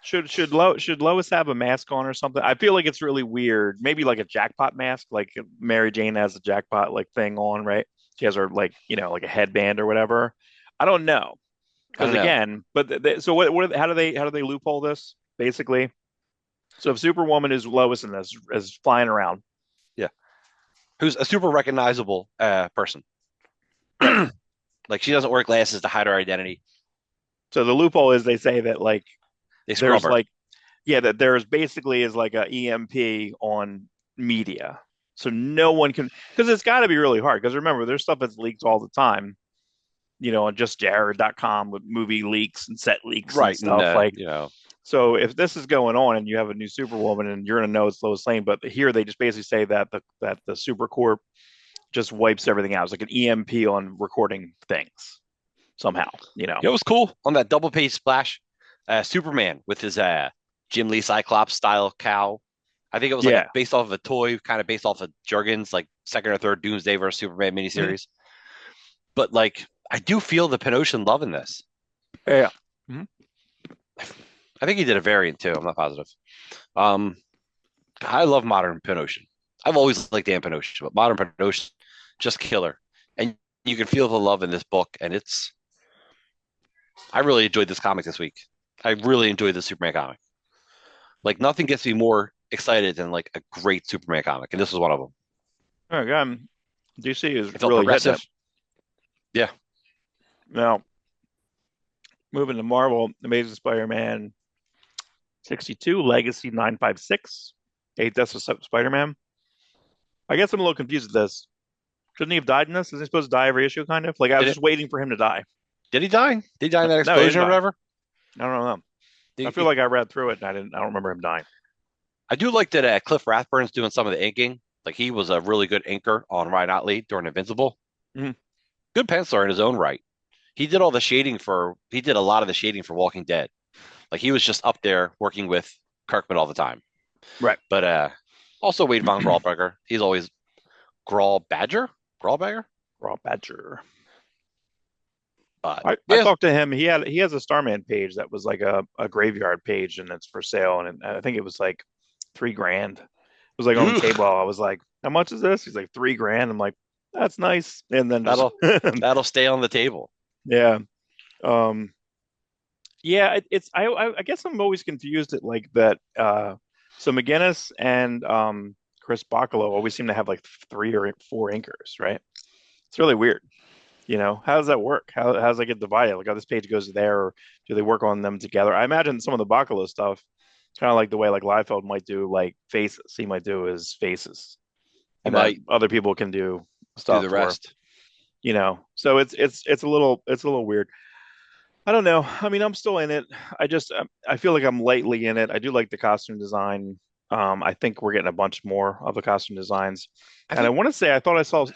should Lois have a mask on or something? I feel like it's really weird. Maybe like a jackpot mask, like Mary Jane has a jackpot like thing on, right? She has her like like a headband or whatever. I don't know I because don't know. again, but so what? How do they loophole this basically? So if Superwoman is Lois in this is flying around, Yeah, who's a super recognizable person. right? Like she doesn't wear glasses to hide her identity. So the loophole is they say that like They scrub there's her. like yeah that there's basically is like a EMP on media, so no one can because it's got to be really hard because remember there's stuff that's leaked all the time, on justjared.com with movie leaks and set leaks and Right, and stuff like. you know, So if this is going on and you have a new Superwoman and you're gonna know it's Lois Lane, but here they just basically say that the Supercorp just wipes everything out. It's like an EMP on recording things somehow, you know. You know, it was cool on that double page splash. Superman with his Jim Lee Cyclops style cow. I think it was like a Yeah. based off of a toy, kind of based off of Jurgens, like second or third Doomsday versus Superman Mhm. miniseries. But like, I do feel the Penosian love in this. Yeah. Mhm. I think he did a variant too. I'm not positive. Um, I love modern Penosian. I've always liked Dan Penosian, but modern Penosian, just killer. And you can feel the love in this book, and it's. I really enjoyed this comic this week. I really enjoyed the Superman comic. Like nothing gets me more excited than like a great Superman comic, and this was one of them. Oh, DC is It felt really hitting progressive. it. Yeah. Now, moving to Marvel, Amazing Spider-Man 62, Legacy 956, Eight Deaths of Spider-Man. I guess I'm a little confused with this. Shouldn't he have died in this? Isn't he supposed to die every issue, kind of? Like, I was Did just it? waiting for him to die. Did he die? Did he die in that No, he didn't explosion or die. whatever? I don't know. I feel He- like I read through it and I don't remember him dying. I do like that Cliff Rathburn's doing some of the inking. Like he was a really good inker on Ryan Otley during Invincible. Mhm. Good penciler in his own right. He did all the shading for. He did a lot of the shading for Walking Dead. Like he was just up there working with Kirkman all the time. Right. But also Wade von Grawberger. He's always Grawbagger. Raw Badger. But I yeah, talked to him. He has a Starman page that was like a graveyard page and it's for sale. And I think it was like 3 grand. It was like on the ugh, table. I was like, how much is this? He's like 3 grand. I'm like, that's nice. And then just that'll that'll stay on the table. yeah. Um yeah, it's I guess I'm always confused at like that so McGinnis and Chris Bacalo always seem to have like 3 or 4 inkers, right? It's really weird. You know, how does that work? How does that get divided? Like, how this page goes there, or do they work on them together? I imagine some of the Bacalo stuff, kind of like the way like Liefeld might do like faces. He might do his faces, He and then might other people can do do the stuff where rest. So it's a little weird. I don't know. I mean, I'm still in it. I feel like I'm lately in it. I do like the costume design. I think we're getting a bunch more of the costume designs, I and I think want to say I thought I saw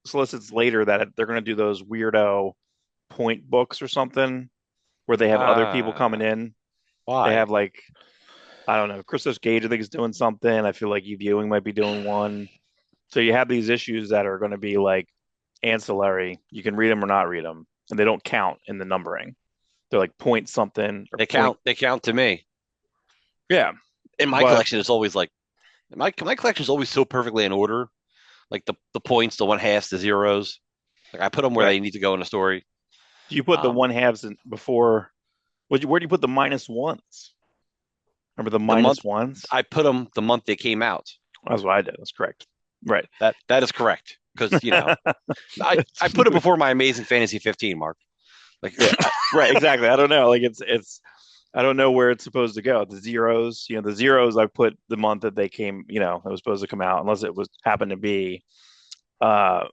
solicits later that they're going to do those weirdo point books or something where they have other people coming ah, in. They why? have like I don't know, Christos Gage I think is doing something. I feel like Eve Ewing might be doing one. So you have these issues that are going to be like ancillary. You can read them or not read them, and they don't count in the numbering. They're like point something or They point. count. They count to me. Yeah, In my but collection, it's always like my collection is always so perfectly in order. Like the points, the one halves, the zeros. Like I put them where right. they need to go in the story. Do you put the Um, one halves in before? Where do you put the minus ones? Remember the the month minus ones? I put them the month they came out. That's what I did. That's correct. Right. That is correct because I put it before my Amazing Fantasy 15, Mark. Like Yeah, right, exactly. I don't know. Like it's I don't know where it's supposed to go. The zeros, the zeros I put the month that they came, it was supposed to come out, unless it was happened to be uh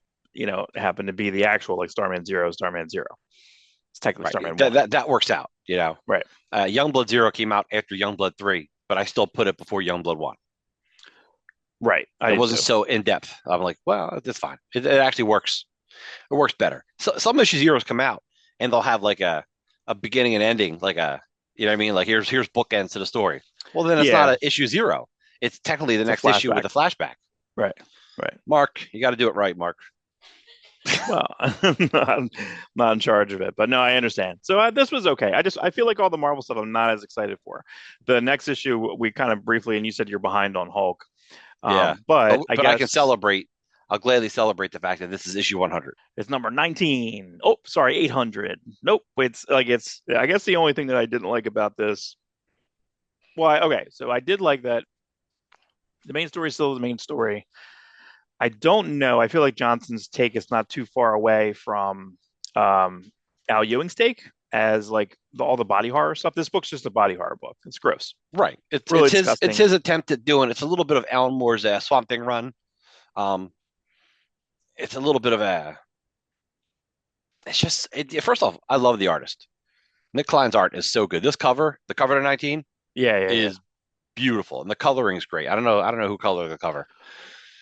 happened to be the actual like Starman Zero, Starman Zero. It's technically right Starman that One. that works out. Right. Youngblood Zero came out after Youngblood 3, but I still put it before Youngblood 1. Right. I It did wasn't too. so in depth. I'm like, well, it's fine. It actually works. It works better. So some issue zeros come out and they'll have like a beginning and ending, like you know what I mean? Like here's bookends to the story. Well, then it's not Yeah. an issue zero. It's technically the It's a next issue flashback. with a flashback. Right. Right. Mark, you got to do it right, Mark. Well, I'm not in charge of it, but no, I understand. So this was okay. I feel like all the Marvel stuff I'm not as excited for. The next issue we kind of briefly, and you said you're behind on Hulk. Yeah, But I but I can guess celebrate. I'll gladly celebrate the fact that this is issue 100. it's number 19. Oh, sorry, 800. Nope. I guess the only thing that I didn't like about this. Well, okay. So I did like that the main story is still the main story. I don't know. I feel like Johnson's take is not too far away from Al Ewing's take as like all the body horror stuff. This book's just a body horror book. It's gross. Right. It's Really it's his it's disgusting. his attempt at doing. It's a little bit of Alan Moore's Swamp Thing run. Um, it's a little bit of a. It's just first off, I love the artist. Nick Klein's art is so good. This cover, the cover to 19, Yeah, yeah, yeah. is beautiful, and the coloring is great. I don't know who colored the cover.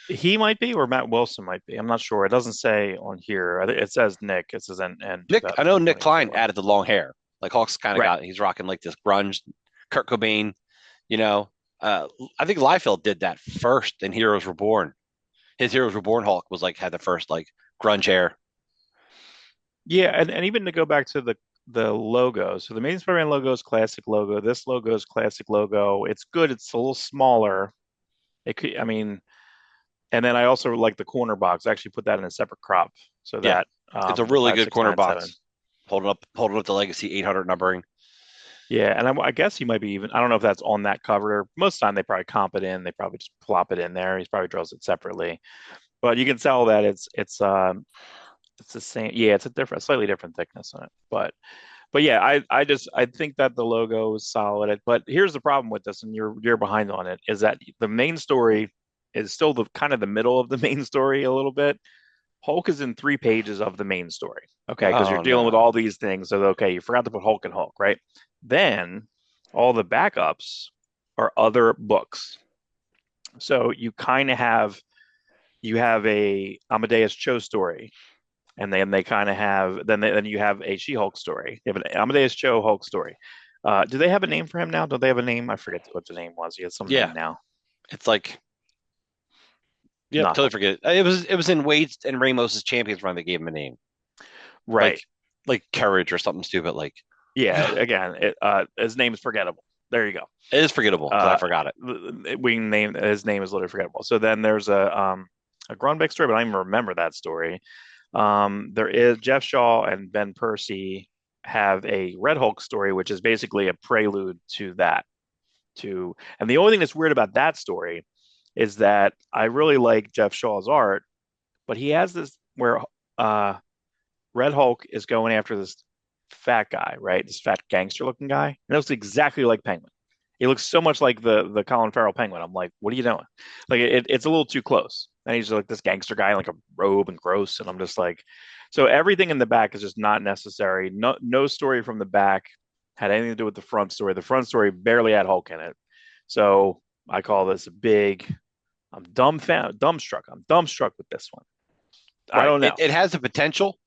He might be, or Matt Wilson might be. I'm not sure. It doesn't say on here. It says Nick. It says end I know Nick Klein 2024. added the long hair. Like Hulk's kind of Right. he's rocking like this grunge, Kurt Cobain, you know. Uh, I think Liefeld did that first in Heroes Reborn. His Heroes Reborn Hulk was like had the first like grunge hair. Yeah, and even to go back to the logo. So the main Spider-Man logo is classic logo. This logo is classic logo. It's good. It's a little smaller. It could, I mean, and then I also like the corner box. I actually put that in a separate crop so Yeah, that it's a the really five, good six, corner nine, seven. box. Holding up the Legacy 800 numbering. Yeah, and I guess he might be even. I don't know if that's on that cover. Most of the time they probably comp it in. They probably just plop it in there. He probably draws it separately. But you can tell that it's the same. Yeah, it's a different, slightly different thickness on it. But yeah, I think that the logo is solid. But here's the problem with this, and you're behind on it, is that the main story is still the kind of the middle of the main story a little bit. Hulk is in 3 pages of the main story. Okay, because you're Oh dealing with no. all these things. So okay, you forgot to put Hulk and Hulk, right? Then all the backups are other books. So you have a Amadeus Cho story, and then they kind of have then you have a She-Hulk story. They have an Amadeus Cho Hulk story. Do they have a name for him now? Do they have a name? I forget what the name was. He has some name Yeah, now. it's like yep, Not totally Hulk. forget it. It was in Wade's and Ramos's Champions run. They gave him a name Right. like Courage or something stupid. Like Yeah. it Again, his name is forgettable. There you go. is forgettable because I Uh, forgot it. we name his name is literally forgettable. So then there's a Grunbeck story, but I don't even remember that story. There is Jeff Shaw and Ben Percy have a Red Hulk story, which is basically a prelude to that. And the only thing that's weird about that story is that I really like Jeff Shaw's art, but he has this where uh, Red Hulk is going after this fat guy, right? This fat gangster looking guy. And it looks exactly like Penguin. He looks so much like the Colin Farrell Penguin. I'm like, what are you doing? Like it's a little too close. And he's like this gangster guy in like a robe and gross. And I'm just like, so everything in the back is just not necessary. No story from the back had anything to do with the front story. The front story barely had Hulk in it. So I call this a big. Dumbstruck. I'm dumbstruck with this one. I Right. don't know. It has the potential,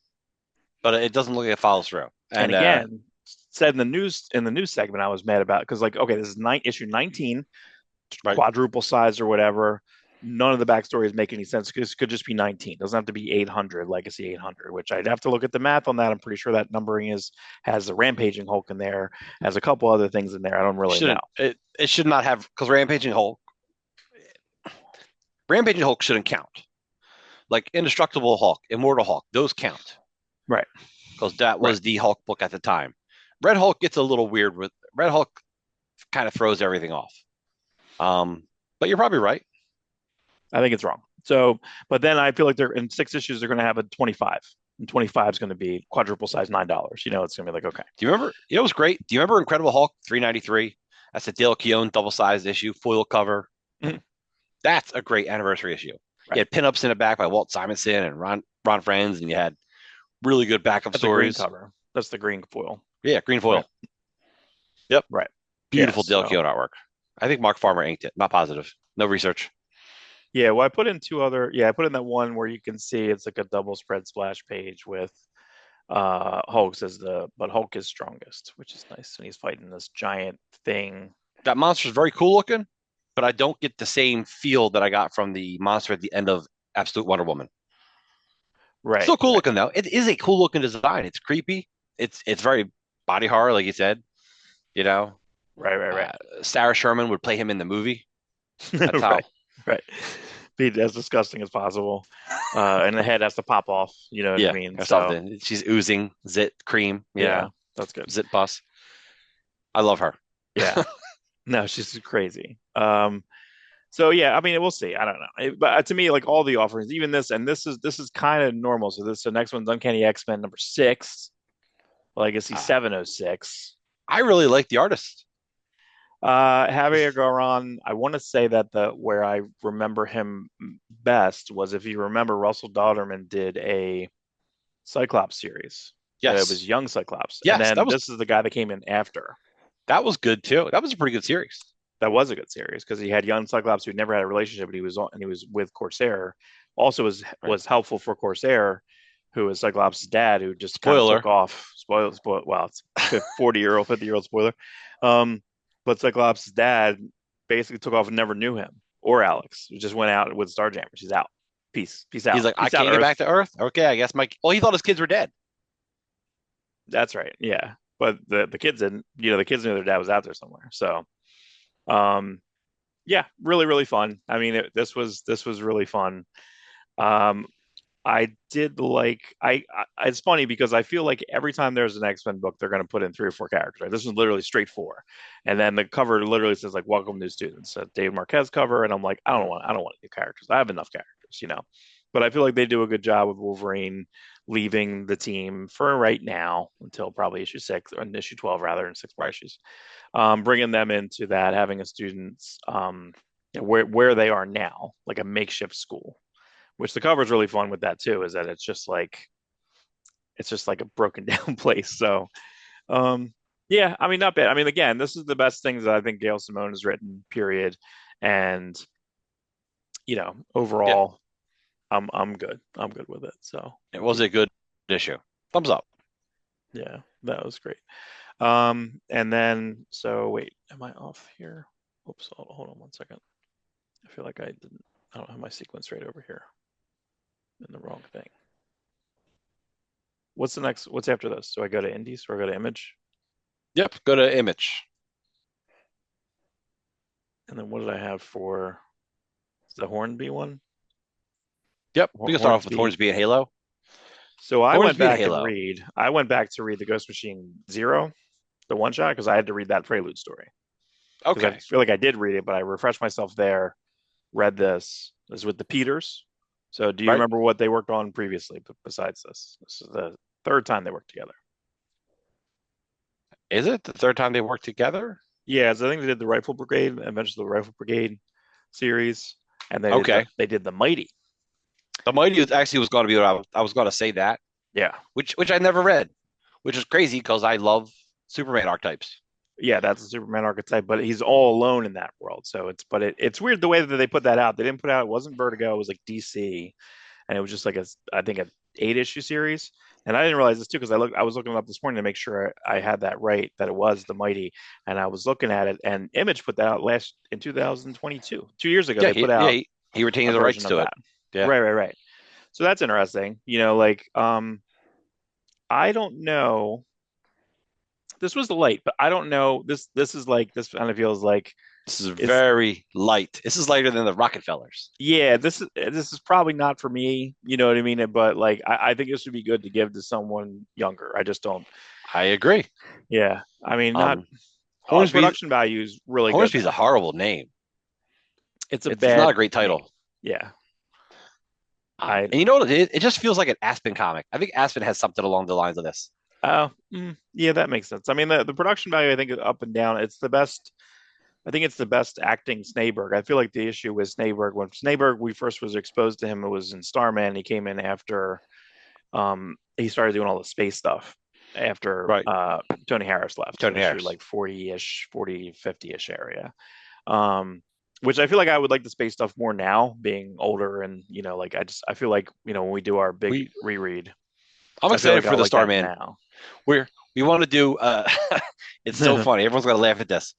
but it doesn't look like it follows through. And And again, said in the news segment, I was mad about because like, okay, this is issue 19, right, quadruple size or whatever. None of the backstories make any sense because it could just be 19. It doesn't have to be 800, Legacy 800, which I'd have to look at the math on that. I'm pretty sure that numbering is has the Rampaging Hulk in there, has a couple other things in there. I don't really know. it should not have because Rampaging Hulk shouldn't count. Like Indestructible Hulk, Immortal Hulk, those count Right, because that right. was the Hulk book at the time. Red Hulk gets a little weird with Red Hulk kind of throws everything off. But you're probably right. I think it's wrong. So, but then I feel like they're in 6 issues, they're going to have a 25. And 25 is going to be quadruple size $9. You know, it's going to be like, okay. Do you remember? You know, it was great. Do you remember Incredible Hulk 393? That's a Dale Keown double sized issue, foil cover. Mhm. That's a great anniversary issue. You Right. had pinups in the back by Walt Simonson and Ron Friends, and you had really good backup That's a green stories. cover. That's the green foil. Yeah, green Right. foil. Yep. Right. Yeah. Beautiful Dale So, Keown artwork. I think Mark Farmer inked it. Not positive. No research. yeah. Well, I put in two other. Yeah, I put in that one where you can see it's like a double spread splash page with Hulk as but Hulk is strongest, which is nice. And he's fighting this giant thing. That monster is very cool looking, but I don't get the same feel that I got from the monster at the end of Absolute Wonder Woman. Right. Still cool Right. looking though. It is a cool looking design. It's creepy. It's very body horror, like you said. You know, Right. Right. Right. Sarah Sherman would play him in the movie. That's how. Right. Right. Be as disgusting as possible. And the head has to pop off. You know what I Yeah, mean? or So, something. She's oozing zit cream. yeah, that's good. Zit pus. I love her. Yeah. No, she's crazy. So yeah, I mean, we'll see. I don't know, but to me, like all the offerings, even this, and this is kind of normal. So the next one's Uncanny X-Men #6, Legacy Uh, 706. I really like the artist. Javier Garron, I want to say that the where I remember him best was if you remember Russell Dauterman did a Cyclops series. It Yes, was Young Cyclops, and yes, then this is the guy that came in after. that was good too. That was a pretty good series. that was a good series because he had young Cyclops who never had a relationship, but he was with Corsair. Also Right. was helpful for Corsair, who was Cyclops' dad, who just kind of took Spoiler. off. Spoil. Well, it's 40-year-old, 50-year-old spoiler. Um, but Cyclops' dad basically took off and never knew him or Alex. He just went out with Starjammers. He's out. Peace He's out. like, I Peace out, can't get Earth. back to Earth. Okay, I guess my. Well, he thought his kids were dead. That's right. Yeah, but the kids didn't. The kids knew their dad was out there somewhere. So, um, yeah, really fun. I mean, this was really fun. Um, I did like it's funny because I feel like every time there's an X-Men book, they're going to put in 3 or 4 characters. Right? This was literally straight 4, and then the cover literally says like "Welcome new students," a David Marquez cover, and I'm like, I don't want new characters. I have enough characters. But I feel like they do a good job with Wolverine leaving the team for right now until probably issue 6 or issue 12 rather, in 6 more Right. issues. Bringing them into that, having a students where they are now, like a makeshift school, which the cover is really fun with that too, is that it's just like a broken down place. So, yeah, I mean, not bad. I mean, again, this is the best things that I think Gail Simone has written, period. And, Yeah, overall, I'm good. I'm good with it. So, it was a good issue. Thumbs up. yeah, that was great. And then, so wait, am I off here? Oops, hold on one second. I feel like I don't have my sequence right over here. In the wrong thing. What's after this? Do I go to Indies or I go to Image? Yep. Go to Image. And then what did I have for the Hornby one? Yep. We can start off with Hornsby. Hornsby and Halo. So I went Hornsby and back and Halo. I went back to read the Ghost Machine Zero, the one shot, because I had to read that prelude story. Because I Okay. feel like I did read it, but I refreshed myself there, read this. This is with the Peters. So do you Right. remember what they worked on previously besides this? This is the third time they worked together. Is it the third time they worked together? Yeah, so I think they did the Rifle Brigade, Adventures of the Rifle Brigade series, and Okay. they did the Mighty. The Mighty actually was going to be what I was going to say that, Yeah, which I never read, which is crazy because I love Superman archetypes. yeah, that's a Superman archetype, but he's all alone in that world. So it's weird the way that they put that out. They didn't put out it wasn't Vertigo, it was like DC, and it was just like I think a 8 issue series. And I didn't realize this too because I was looking it up this morning to make sure I had that right that it was the Mighty, and I was looking at it and Image put that out last in 2022, 2 years ago. Yeah, They put out he a retains the rights version of to it. that. Yeah. Right. So that's interesting. I don't know. This was the light, but I don't know. This is like this kind of feels like This is it's very light. This is lighter than the Rockefellers. yeah, this is probably not for me, you know what I mean? But like I think this would be good to give to someone younger. I just don't I agree. yeah. I mean not Um, the Hornsby production value is really good Hornsby's a though. horrible name. It's a It's not a bad great name. title. Yeah. I And you know what? It just feels like an Aspen comic. I think Aspen has something along the lines of this. yeah, that makes sense. I mean the production value I think is up and down. It's the best I think it's the best acting Snaberg. I feel like the issue with Snaberg when Snaberg we first was exposed to him it was in Starman. He came in after he started doing all the space stuff after Right. Tony Harris left. So Tony issue Harris. like 40-ish, 40, 50-ish area. Which I feel like I would like the space stuff more now, being older and like I feel like, when we do our big We reread, I'm I feel excited like for I'll the like that Starman. now. We want to do it's so funny. Everyone's gonna laugh at this.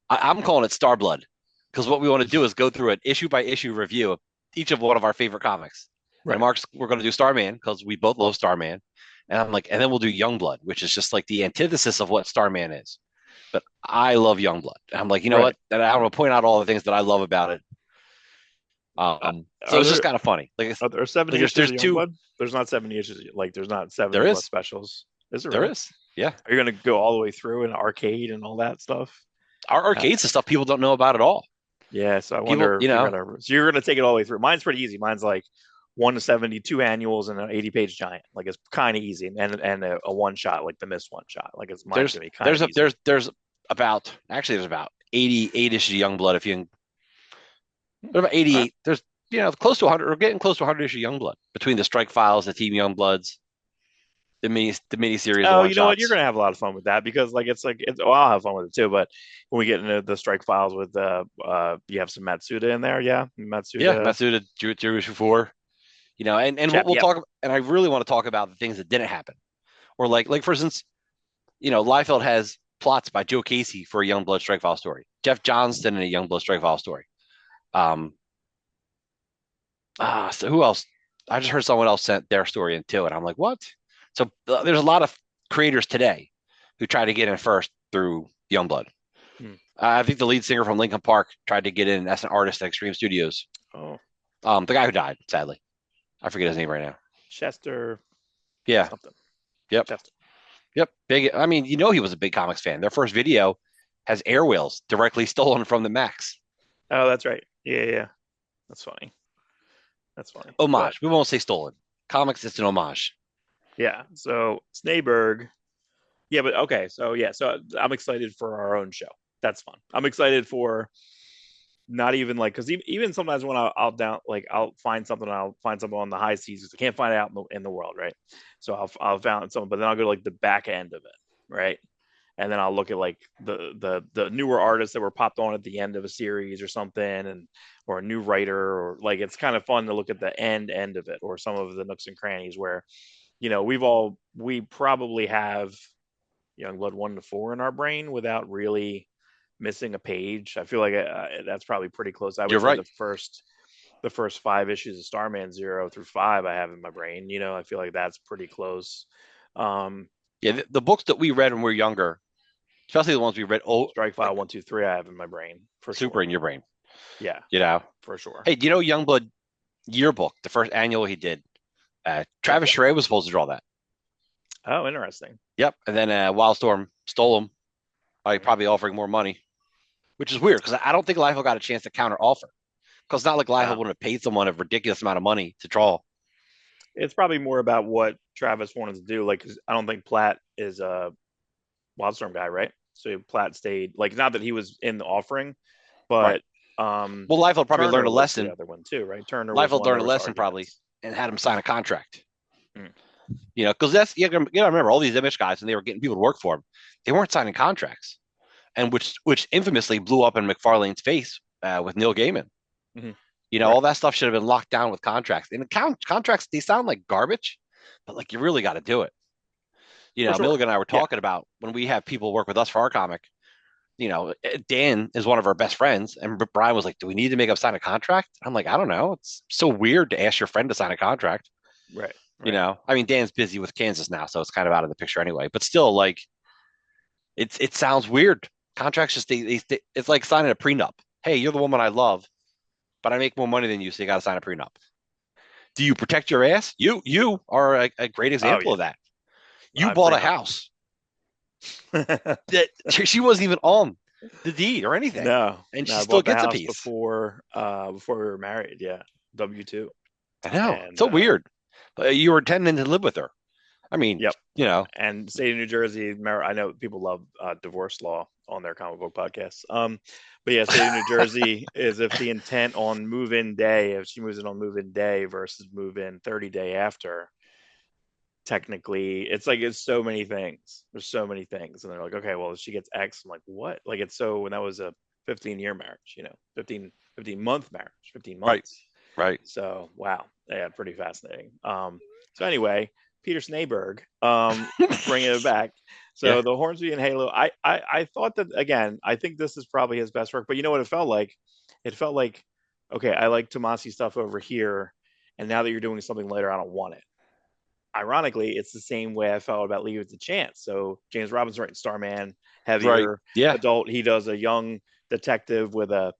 I'm calling it Starblood because what we want to do is go through an issue by issue review of each of one of our favorite comics. And Right. Mark's we're going to do Starman because we both love Starman, and I'm like, and then we'll do Youngblood, which is just like the antithesis of what Starman is. But I love Youngblood. And I'm like, you know Right. what? And I'm going to point out all the things that I love about it. Uh, So are it's just there kind of funny. are there 70 issues There's of two. Youngblood? There's not 70 issues. Like there's not There 70 plus is specials. Is it there really? is yeah. Are you gonna go all the way through an arcade and all that stuff? Our Uh, arcades and stuff people don't know about at all. yeah. So I People, wonder if you're gonna. So you're gonna take it all the way through. Mine's pretty easy. Mine's like 1 to 72 annuals and an 80-page giant. Like it's kind of easy, and a one shot, like the missed one shot. Like it's mine's gonna be kind of easy. there's about actually there's about 88 issues of Youngblood. If you can, there's about All right. 88. There's close to 100. We're getting close to 100 issues of Youngblood between the Strike Files, the Team Youngbloods. the mini series, the Oh, one you know what? You're shots. gonna have a lot of fun with that because well, I'll have fun with it too. But when we get into the strike files with you have some Matsuda in there, yeah, Yeah, Matsuda Matsuda, Jewish before, and chap. we'll Yep. talk. And I really want to talk about the things that didn't happen, or like for instance, Liefeld has plots by Joe Casey for a Youngblood strike file story, Jeff Johnston in a Youngblood strike file story. Um, so who else? I just heard someone else sent their story in too, and I'm like, what? So there's a lot of creators today who try to get in first through Youngblood. Hmm. I think the lead singer from Linkin Park tried to get in as an artist at Extreme Studios. Oh, The guy who died, sadly, I forget his name right now. Chester Yeah. something. Yep. Chester. Yep. Big. I mean, he was a big comics fan. Their first video has air wheels directly stolen from the Max. Oh, that's right. Yeah, yeah. That's funny. That's funny. But Homage. We won't say stolen. Comics, it's an homage. yeah, so Snaberg. Yeah, but okay. So yeah, so I'm excited for our own show. That's fun. I'm excited for not even like because even sometimes when I'll down like I'll find something on the high seas because I can't find it out in the world, right? So I'll find something, but then I'll go to like the back end of it, right? And then I'll look at like the newer artists that were popped on at the end of a series or something, and or a new writer, or like it's kind of fun to look at the end of it, or some of the nooks and crannies where we probably have Youngblood 1 to 4 in our brain without really missing a page. I feel like that's probably pretty close. I You're would say right. the first 5 issues of Starman 0 through 5 I have in my brain. I feel like that's pretty close. Um, Yeah, the books that we read when we were younger, especially the ones we read, Strike like File 1, 2, 3 I have in my brain for super sure. in your brain. Yeah, You know. for sure. Hey, do you know Youngblood yearbook, the first annual he did? What's Travis that? Charest was supposed to draw that. Oh, interesting. Yep, and then Wildstorm stole him by Mm. probably offering more money, which is weird because I don't think Liefeld got a chance to counter offer. Because it's not like Liefeld Wow. wouldn't have paid someone a ridiculous amount of money to draw. It's probably more about what Travis wanted to do. Like, 'cause I don't think Platt is a Wildstorm guy, right? So Platt stayed. Like, not that he was in the offering, Right. but Well, Liefeld probably learned Turner a was the lesson. other one too, right? Turner was Liefeld one learned there a was lesson probably arguments. and had him sign a contract. Mm. Because you gotta remember all these image guys and they were getting people to work for them. They weren't signing contracts, and which infamously blew up in McFarlane's face with Neil Gaiman. Mm-hmm. All Right. that stuff should have been locked down with contracts. And contracts, they sound like garbage, but like you really got to do it. For sure. Milligan and I were Yeah. talking about when we have people work with us for our comic. Dan is one of our best friends, and Brian was like, "Do we need to make him sign a contract?" I'm like, "I don't know. It's so weird to ask your friend to sign a contract." Right. Right. I mean, Dan's busy with Kansas now, so it's kind of out of the picture anyway. But still, like, it sounds weird. Contracts just it's like signing a prenup. Hey, you're the woman I love, but I make more money than you, so you got to sign a prenup. Do you protect your ass? You are a great Oh example yeah. of that. You bought a Prenup. house that she wasn't even on the deed or anything, No, and no. she I still bought the gets a house piece. before we were married. Yeah. W-2. I know. It's And so weird. You were intending to live with her. I mean, yep. And state of New Jersey. I know people love divorce law on their comic book podcasts. But yeah, state of New Jersey is if the intent on move-in day, if she moves in on move-in day versus move-in 30 day after, technically, it's so many things. There's so many things, and they're like, okay, well, if she gets X, I'm like, what? Like it's so when that was a 15-year marriage, 15-month marriage, 15 right, months. right. So wow, yeah, pretty fascinating. So anyway, Peter Snaberg, bringing it back. Yeah. So the Hornsby and Halo, I thought that again. I think this is probably his best work. But you know what it felt like? It felt like, okay, I like Tomasi stuff over here, and now that you're doing something later, I don't want it. Ironically, it's the same way I felt about Leave It to Chance. So James Robinson writing Starman, Right. heavier Yeah. adult. He does a young detective with a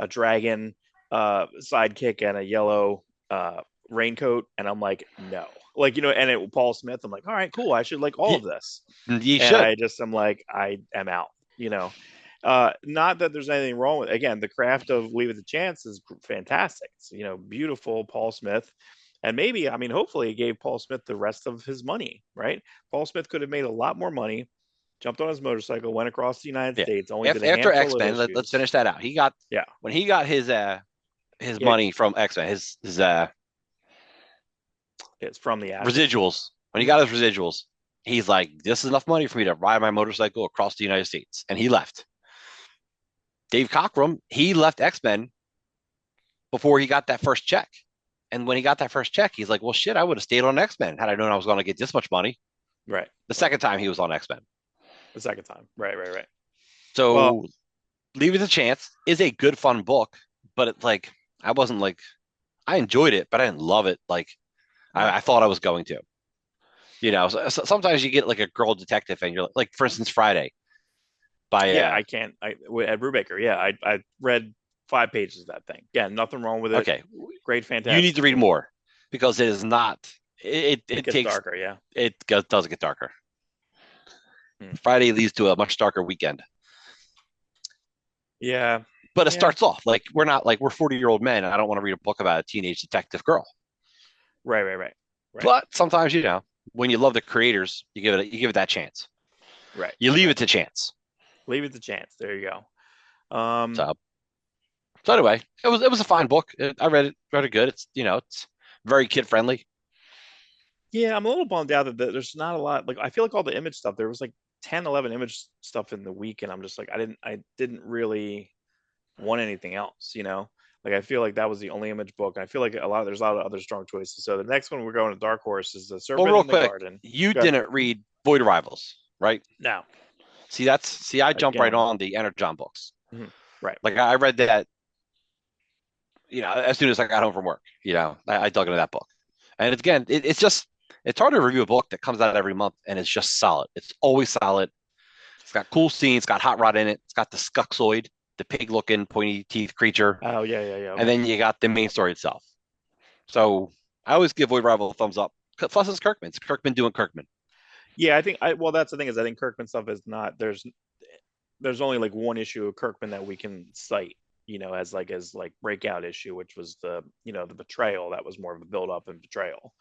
dragon sidekick and a yellow raincoat, and I'm like, no, like and it Paul Smith. I'm like, all right, cool. I should like all Yeah. of this, You and should. I'm like, I am out. Not that there's anything wrong with again the craft of Leave It to Chance is fantastic. It's beautiful Paul Smith, and maybe I mean hopefully it gave Paul Smith the rest of his money. Right, Paul Smith could have made a lot more money. Jumped on his motorcycle, went across the United Yeah. States, only did a After handful X of Men, let's issues. finish that out. He got Yeah, when he got his yeah, money from X Men, his it's from the ashes. residuals. When he got his residuals, He's like, this is enough money for me to ride my motorcycle across the United States. And he left. Dave Cockrum, he left X-Men before he got that first check. And when he got that first check, he's like, well, shit, I would have stayed on X-Men had I known I was going to get this much money. Right. The Right. second time he was on X-Men. The second time. Right. Right. Right. Well, So Leave It a Chance is a good, fun book, but it's like, I wasn't like, I enjoyed it, but I didn't love it. Like right. I thought I was going to. Sometimes you get like a girl detective, and you're like, for instance, Friday by Yeah, I can't. Ed Brubaker. Yeah, I read 5 pages of that thing. Yeah, nothing wrong with it. okay, Great, you need fantastic to read story. more because it is not. It It gets takes darker. Yeah. does get darker. Hmm. Friday leads to a much darker weekend, Yeah. but it Yeah. starts off like we're 40-year-old men, and I don't want to read a book about a teenage detective girl. Right. Right. Right. Right. But sometimes when you love the creators, you give it that chance. Right. You leave Right. it to chance. Leave it to chance. There you go. So anyway, it was a fine book. I read it good. It's very kid friendly. Yeah, I'm a little bummed out that there's not a lot. Like, I feel like all the image stuff, there was like 10, 11 image stuff in the week, and I'm just like, I didn't really want anything else, you know? Like, I feel like that was the only image book. And I feel like there's a lot of other strong choices. So the next one we're going to Dark Horse is The Well, Serpent real in the quick, Garden. you Good. didn't read Void Rivals, right? Now, I jump right again, on the Energon books. mhm, right. Like I read that, as soon as I got home from work. I dug into that book, and it's hard to review a book that comes out every month and it's just solid. It's always solid. It's got cool scenes. It's got Hot Rod in it. It's got the Skuxoid, the pig-looking pointy teeth creature, Oh, yeah, yeah, yeah. and Okay. then you got the main story itself. So I always give Void Rival a thumbs up. Plus, it's Kirkman. It's Kirkman doing Kirkman. Yeah, well, that's the thing is I think Kirkman stuff is not, there's only like one issue of Kirkman that we can cite, as like breakout issue, which was the betrayal. That was more of a build up and betrayal.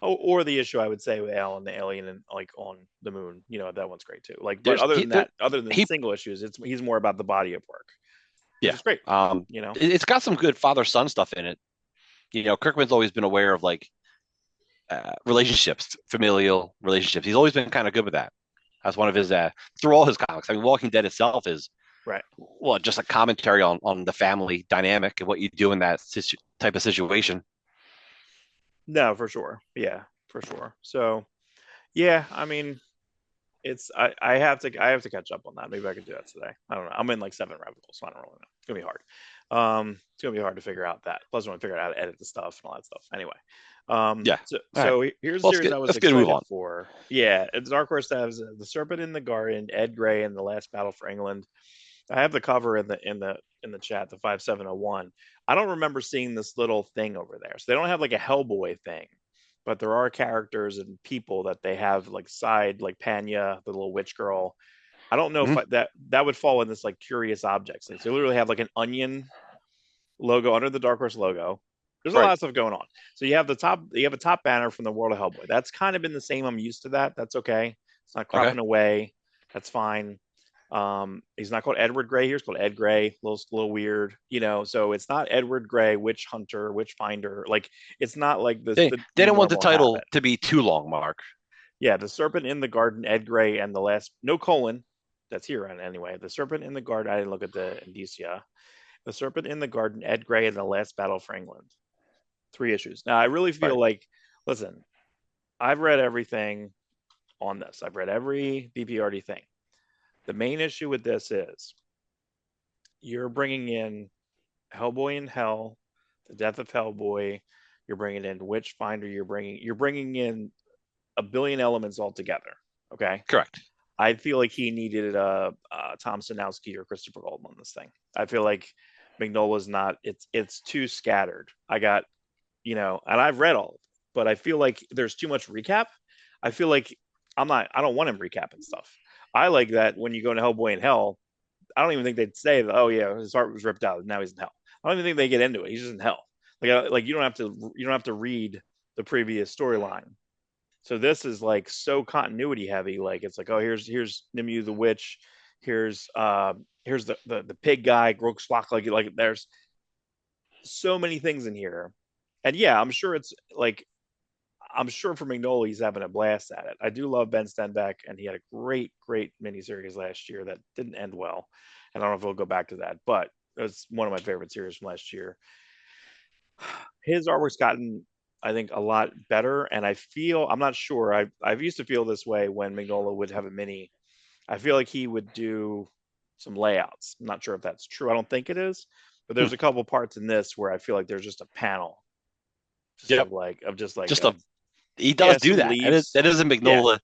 Oh, or the issue I would say with Al and the alien and like on the moon, that one's great too. Like, but There's other he, than there, that, other than he single issues, he's more about the body of work, which yeah. is great. Um, You know, it's got some good father son stuff in it. Kirkman's always been aware of like relationships, familial relationships. He's always been kind of good with that. That's one of his through all his comics. I mean, Walking Dead itself is right? just a commentary on the family dynamic and what you do in that type of situation. No, for sure. Yeah, for sure. So yeah, I mean, I have to catch up on that. Maybe I could do that today. I don't know. I'm in like 7 rabbit holes, so I don't really know. It's gonna be hard. It's gonna be hard to figure out that. Plus, I want to figure out how to edit the stuff and all that stuff. Anyway, Yeah. so All right. so here's a Well, series I was let's get to move excited on. for. Yeah, it's Dark Horse has The Serpent in the Garden, Ed Gray, and The Last Battle for England. I have the cover in the chat, the 5701. I don't remember seeing this little thing over there. So they don't have like a Hellboy thing, but there are characters and people that they have like side, like Panya, the little witch girl. I don't know if Mhm. that would fall in this like curious objects thing. So you literally have like an onion logo under the Dark Horse logo. There's a lot Right. of stuff going on. So you have a top banner from the World of Hellboy. That's kind of been the same. I'm used to that. That's okay. It's not Okay. cropping away. That's fine. He's not called Edward Gray here. He's called Ed Gray. A little weird, So it's not Edward Gray, Witch Hunter, Witch Finder. Like it's not like this They the they you don't want the normally have title it. to be too long, Mark. Yeah, the Serpent in the Garden, Ed Gray, and the last no colon. That's here anyway. The Serpent in the Garden. I didn't look at the indicia. The Serpent in the Garden, Ed Gray, and the Last Battle for England. 3 issues. Now I really feel Right. like, listen, I've read everything on this. I've read every BPRD thing. The main issue with this is you're bringing in Hellboy in Hell, the death of Hellboy. You're bringing in Witchfinder. You're bringing in a billion elements altogether. Okay, Correct. I feel like he needed Tom Sanowski or Christopher Goldman on this thing. I feel like Mignola's not. It's too scattered. And I've read all of it, but I feel like there's too much recap. I feel like I'm not. I don't want him recapping stuff. I like that when you go to Hellboy in Hell. I don't even think they'd say that. Oh yeah, his heart was ripped out. And now he's in hell. I don't even think they get into it. He's just in hell. Like you don't have to read the previous storyline. So this is like so continuity heavy. Like it's like, oh, here's Nimue the witch. Here's the pig guy Grokslok. Like there's so many things in here. And yeah, I'm sure it's like I'm sure for Mignola, he's having a blast at it. I do love Ben Stenbeck, and he had a great miniseries last year that didn't end well. And I don't know if we'll go back to that, but it was one of my favorite series from last year. His artwork's gotten, I think, a lot better, and I'm not sure. I've used to feel this way when Mignola would have a mini. I feel like he would do some layouts. I'm not sure if that's true. I don't think it is, but Hmm. there's a couple parts in this where I feel like there's just a panel, just Yep. of like of just like Just a he yeah, does do some that, and leaves, that is a yeah, Mignola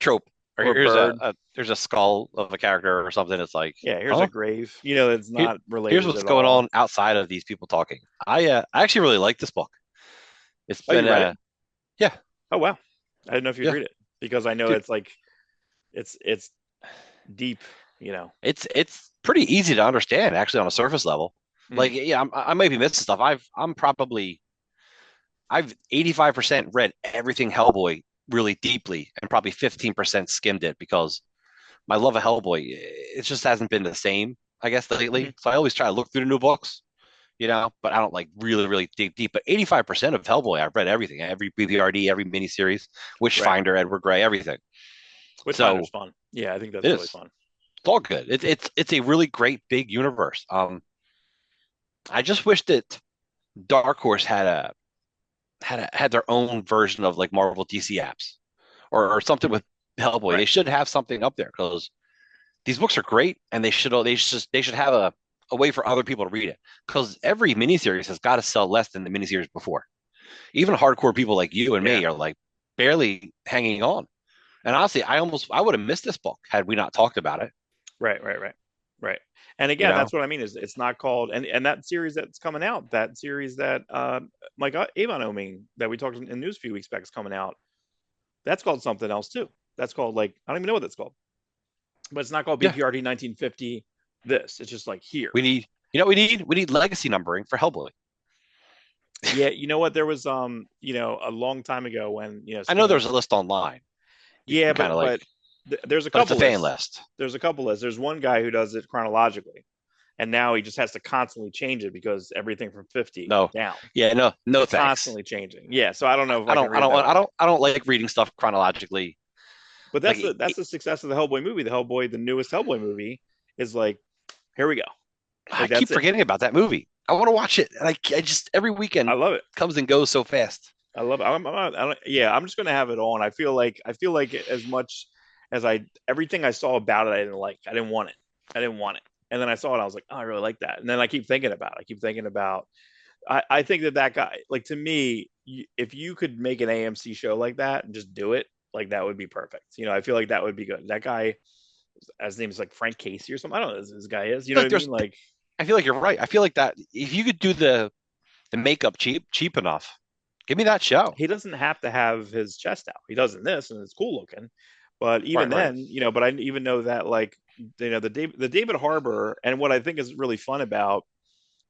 trope. Or or a here's bird, there's a skull of a character or something. It's like, yeah. Here's a huh? grave. You know, it's Here, not here's related what's at going all. on outside of these people talking. I actually really like this book. It's Oh, you been read it? yeah, Oh wow, I didn't know if you'd yeah, read it because I know dude. it's like it's deep. You know. It's pretty easy to understand actually on a surface level. Like, Mm, yeah, I might be missing stuff. I've 85% read everything Hellboy really deeply and probably 15% skimmed it because my love of Hellboy, it just hasn't been the same, I guess, mhm. lately. So I always try to look through the new books, but I don't like really dig deep. But 85% of Hellboy, I've read everything, every BBRD, every miniseries, Right. Witchfinder, Edward Gray, everything. Witchfinder's So fun. Yeah, I think it that's really is. fun. It's all good. It's a really great big universe. I just wish that Dark Horse had their own version of like Marvel DC apps or something with Hellboy. They Right. should have something up there because these books are great, and they should have a way for other people to read it because every miniseries has got to sell less than the miniseries before. Even hardcore people like you and Yeah. me are like barely hanging on. And honestly, I would have missed this book had we not talked about it. Right. And You again, know, that's what I mean is it's not called and that series that's coming out, that series that Mike Avon Oming that we talked in news a few weeks back is coming out. That's called something else too. That's called like I don't even know what that's called, but it's not called yeah, BPRD 1950. This it's just like here. we need we need legacy numbering for Hellboy. Yeah, you know what? There was a long time ago when I know Stan. there's a list online. You Yeah, can kind of like, there's a but it's a couple fan lists. list. There's a couple lists. There's one guy who does it chronologically, and now he just has to constantly change it because everything from 50 No, down yeah, no, is thanks. constantly changing. Yeah, so I don't know if I I can don't, I read it don't, that way. I don't like reading stuff chronologically. But Like, that's the success of the Hellboy movie. The newest Hellboy movie is like, here we go. I Like keep that's it. forgetting about that movie. I want to watch it, and I just every I weekend love it. comes and goes so fast. I love it. Yeah, I'm just gonna have it on. I feel like as much as I everything I saw about it, I didn't like. I didn't want it. I didn't want it. And then I saw it. I was like, oh, I really like that. And then I keep thinking about it. I keep thinking about. I think that guy, like to me, if you could make an AMC show like that and just do it, like that would be perfect. I feel like that would be good. That guy, his name is like Frank Casey or something. I don't know who this guy is. You know what Like I mean? there's, Like I feel like you're right. I feel like that if you could do the makeup cheap enough, give me that show. he doesn't have to have his chest out. He does in this, and it's cool looking. But even Right. then, but I even know that like the David Harbour, and what I think is really fun about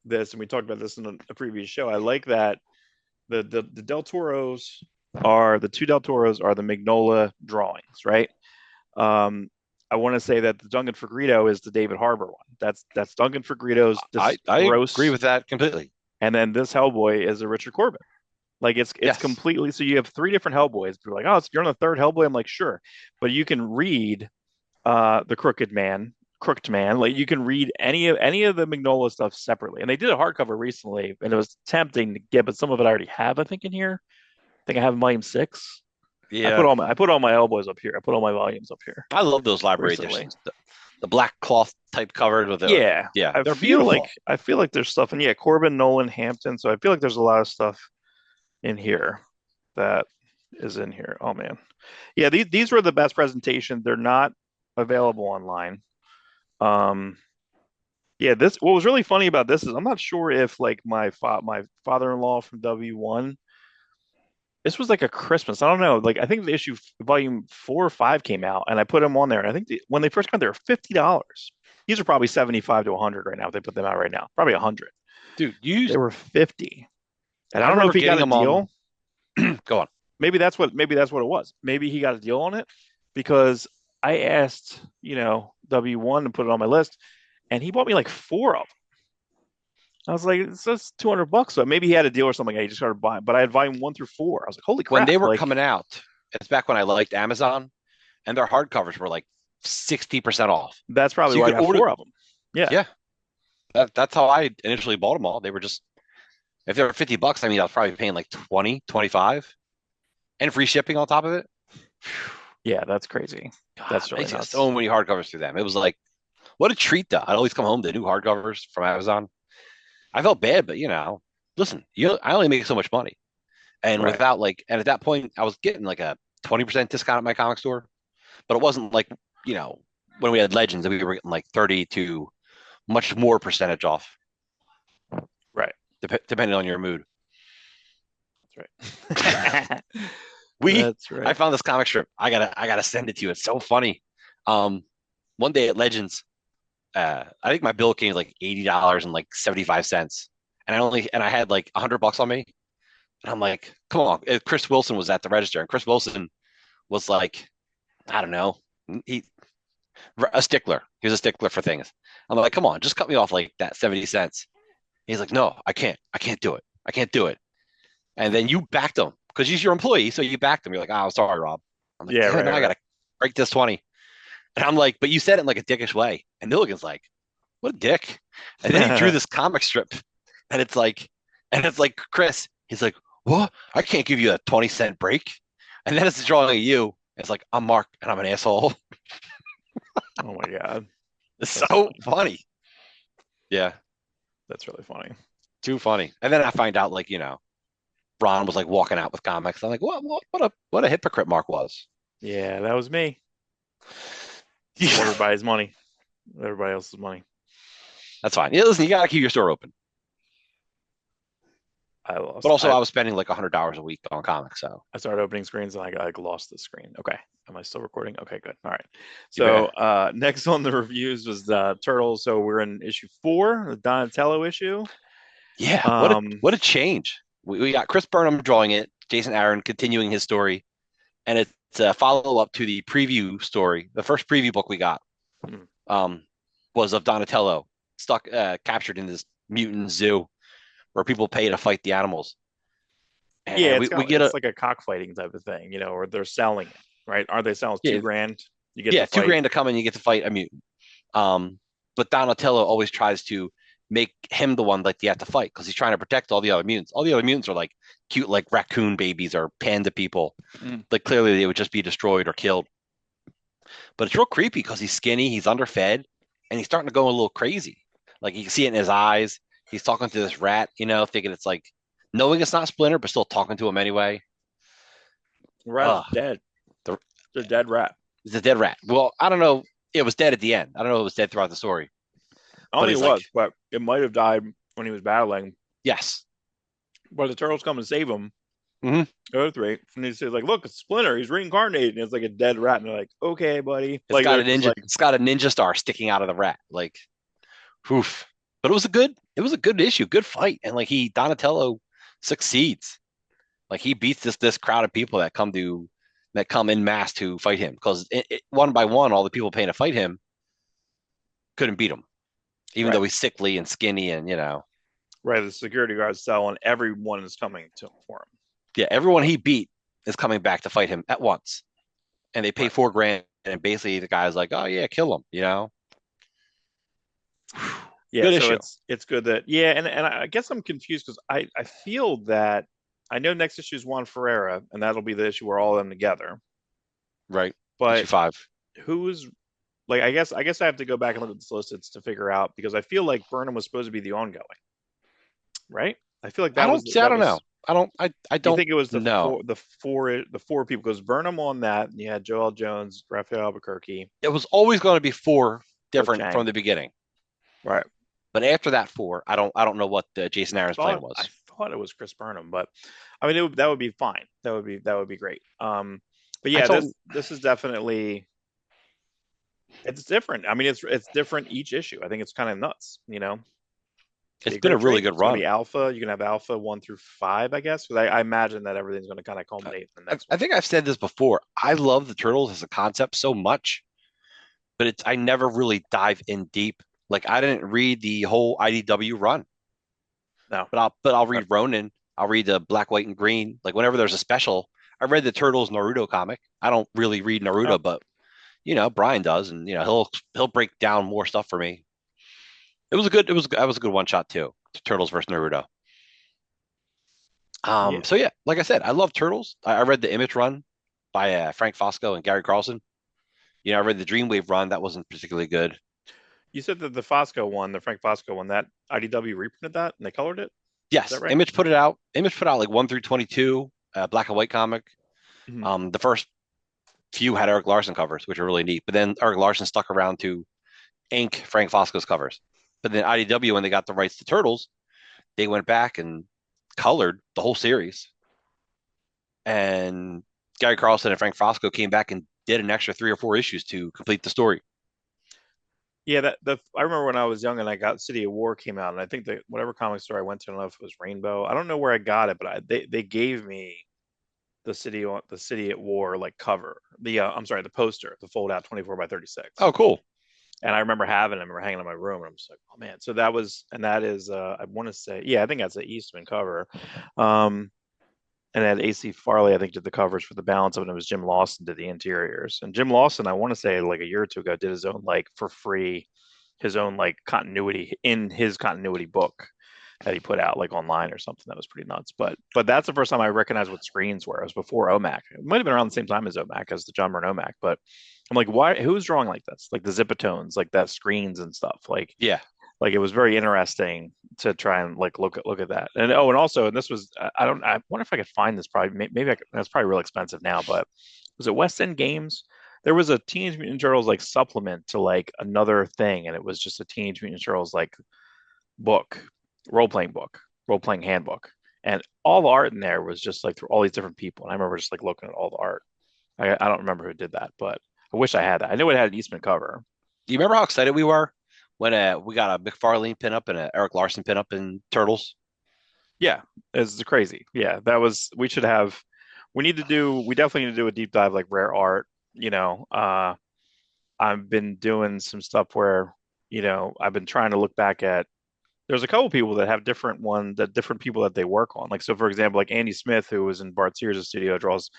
this, and we talked about this in a previous show. I like that the Del Toros are the two Del Toros are the Mignola drawings, right? Um, I want to say that the Duncan Fegredo is the David Harbour one. That's Duncan Fegredo's this I agree gross, with that completely. and then this Hellboy is a Richard Corbin. Like it's Yes. completely so you have three different Hellboys. You're like, oh, you're on the third Hellboy. I'm like, sure, but you can read the Crooked Man. Like you can read any of the Mignola stuff separately. And they did a hardcover recently, and it was tempting to get, but some of it I already have. I think in here. I think I have volume 6. Yeah. I put all my Hellboys up here. I put all my volumes up here I love those library recently. editions. The black cloth type covered with the Yeah, yeah, they're beautiful. I feel like there's stuff in Corbin, Nolan, Hampton. So I feel like there's a lot of stuff in here that is in here. Oh man. Yeah, these were the best presentations. They're not available online. Um, yeah, this what was really funny about this is I'm not sure if like my father-in-law from W1. This was like a Christmas. I don't know. Like I think the issue volume 4 or 5 came out, and I put them on there. And I think when they first came out, they were $50. These are probably 75 to 100 right now. If they put them out right now, probably 100. Dude, They were 50, and I I don't know if remember he got getting a them on. deal. Go on. Maybe that's what it was. Maybe he got a deal on it because I asked, W1 to put it on my list, and he bought me like 4 of them. I was like, it's just $200. So maybe he had a deal or something. I just started buying, but I had volume 1 through 4. I was like, holy When crap! they were Like coming out, it's back when I liked Amazon, and their hardcovers were like 60% off. that's probably So you why I could got order, 4 of them. Yeah, yeah, that's how I initially bought them all. They were just, if they were $50, I mean, I was probably paying like 20, 25, and free shipping on top of it. yeah, that's crazy. God, That's I really just got nuts. so many hardcovers through them. It was like, what a treat, though. I'd always come home to new hardcovers from Amazon. I felt bad, but listen, I only make so much money. And Right. without like, and at that point, I was getting like a 20% discount at my comic store, but it wasn't like, you know, when we had Legends, we were getting like 30 to much more percentage off, Right. depending on your mood. That's right. we, That's I right. found this comic strip. I gotta send it to you. It's so funny. Um, one day at Legends, I think my bill came like $80 and like 75 cents, and I had like $100 on me, and I'm like, come on. Chris Wilson was at the register, and Chris Wilson was like, I don't know, he a stickler. He was a stickler for things. I'm like, come on, just cut me off like that 70 cents. He's like, no, I can't. I can't do it. I can't do it. And then you backed him because he's your employee. So you backed him. You're like, oh, sorry, Rob. I'm like, Yeah. damn it, Right. now I got Right. to break this 20. And I'm like, but you said it in like a dickish way. And Milligan's like, what a dick. And then he drew this comic strip and it's like, Chris, he's like, what? I can't give you a 20-cent break. And then it's a drawing of you. It's like, I'm Mark and I'm an asshole. Oh my God. It's That's so funny. funny. Yeah, That's really funny. too funny. And then I find out, like, Ron was like walking out with comics. I'm like, what a hypocrite Mark was. Yeah, that was me. Everybody's money. Everybody else's money. That's fine. Yeah, listen, you gotta keep your store open. I But lost. also, I was spending like $100 a week on comics, so I started opening screens and I like lost the screen. Okay. Am I still recording? Okay, good. All right. you better. So next on the reviews was the Turtles. So we're in issue 4, the Donatello issue. Yeah, what a Um, what a change. We got Chris Burnham drawing it, Jason Aaron continuing his story, and it's a follow up to the preview story. The first preview book we got hmm. um, was of Donatello stuck captured in this mutant zoo where people pay to fight the animals. Yeah, And we get it's a like a cockfighting type of thing, or they're selling it, right? Are they selling two yeah, grand? You get to yeah, two fight. grand to come and you get to fight a mutant. But Donatello always tries to make him the one like you have to fight because he's trying to protect all the other mutants. All the other mutants are like cute, like raccoon babies or panda people. Mm. Like clearly they would just be destroyed or killed. But it's real creepy because he's skinny, he's underfed, and he's starting to go a little crazy. Like you can see it in his eyes. He's talking to this rat, thinking it's like knowing it's not Splinter, but still talking to him anyway. Rat's Ugh, dead. the, It's a dead rat. it's a dead rat. Well, I don't know. It was dead at the end. I don't know if it was dead throughout the story. I don't But think he's it like, was, but it might have died when he was battling. yes. But the turtles come and save him. Mm-hmm. Earth rate, and he says like, "Look, it's Splinter. He's reincarnated." And it's like a dead rat, and they're like, "Okay, buddy." It's Like got they're a just ninja. like, It's got a ninja star sticking out of the rat. Like, oof. But it was a good issue, good fight, and like Donatello succeeds. Like he beats this crowd of people that come in mass to fight him because one by one, all the people paying to fight him couldn't beat him, even right, though he's sickly and skinny and right. The security guards sell, and everyone is coming to for him. yeah, everyone he beat is coming back to fight him at once, and they pay Right. 4 grand, and basically the guy's like, oh yeah, kill him. Yeah. Good So issue, it's good that and I guess I'm confused because I feel that I know next issue is Juan Ferreira, and that'll be the issue where all of them together. right? Issue But 5. who's like I guess I have to go back and look at the solicits to figure out because I feel like Burnham was supposed to be the ongoing, right? I feel like I that was don't see. I that don't know. was I you don't think it was know. the four people because Burnham on that and you had Joel Jones, Raphael Albuquerque, It was always going to be 4 Cliff different from Chang, the beginning. right? But after that 4, I don't know what Jason Aaron's plan I was. thought it was Chris Burnham, but I mean that would be fine. That would be great. But I yeah, told this is definitely it's different. I mean it's different each issue. I think it's kind of nuts. Be it's a been a great really trade. good It's going to run. be Alpha. You can have Alpha 1 through 5, I guess. Because I imagine that everything's going to kind of I, culminate in the I next I one. think I've said this before. I love the Turtles as a concept so much, but I never really dive in deep. Like I didn't read the whole IDW run. No. But I'll Right. read Ronin. I'll read the Black, White, and Green. Like whenever there's a special, I read the Turtles Naruto comic. I don't really read Oh, Naruto, but Brian does, and he'll break down more stuff for me. That was a good one shot too. Turtles versus Naruto. yeah. So yeah, like I said, I love Turtles. I read the Image run by Frank Fosco and Gary Carlson. I read the Dreamwave run. That wasn't particularly good. You said that the Fosco one, the Frank Fosco one, that IDW reprinted that and they colored it. Is that Yes, right? Image put it out. Image put out like 1 through 22, black and white comic. Mhm. The first few had Eric Larson covers, which are really neat. But then Eric Larson stuck around to ink Frank Fosco's covers. But then IDW, when they got the rights to Turtles, they went back and colored the whole series. And Gary Carlson and Frank Fosco came back and did an extra 3 or 4 issues to complete the story. Yeah, that the I remember when I was young and I got City of War came out, and I think that whatever comic store I went to, I don't know if it was Rainbow. I don't know where I got it, but they gave me the City at War like cover. I'm sorry, the poster, the fold out 24 by 36. Oh, cool. And I remember having them, I remember hanging in my room, and I'm just like, oh man. So that was, and that is, I want to say, yeah, I think that's an Eastman cover. Um, and then AC Farley, I think, did the covers for the balance of it. And it was Jim Lawson did the interiors. And Jim Lawson, I want to say, like a year or two ago, did his own like for free, his own like continuity in his continuity book that he put out like online or something. That was pretty nuts. But that's the first time I recognized what screens were. It was before OMAC. It might have been around the same time as OMAC as the John Byrne OMAC. But I'm like, why? Who's drawing like this? Like the Zipatones, like that screens and stuff. Yeah. Like it was very interesting to try and like look at that. And oh, and also, and this was I wonder if I could find this. Probably maybe that's probably real expensive now. But was it West End Games? There was a Teenage Mutant Ninja Turtles like supplement to like another thing, and it was just a Teenage Mutant Ninja Turtles like book, book, role playing handbook, and all the art in there was just like through all these different people. And I remember just like looking at all the art. I don't remember who did that, but I wish I had that. I knew it had an Eastman cover. Do you remember how excited we were when we got a McFarlane pinup and a Eric Larson pinup in Turtles? Yeah, it's crazy. Yeah, that was we should have we definitely need to do a deep dive like rare art, you know. I've been doing some stuff where, I've been trying to look back at there's a couple people that have different people that they work on. Like so for example, like Andy Smith, who was in Bart Sears' studio, draws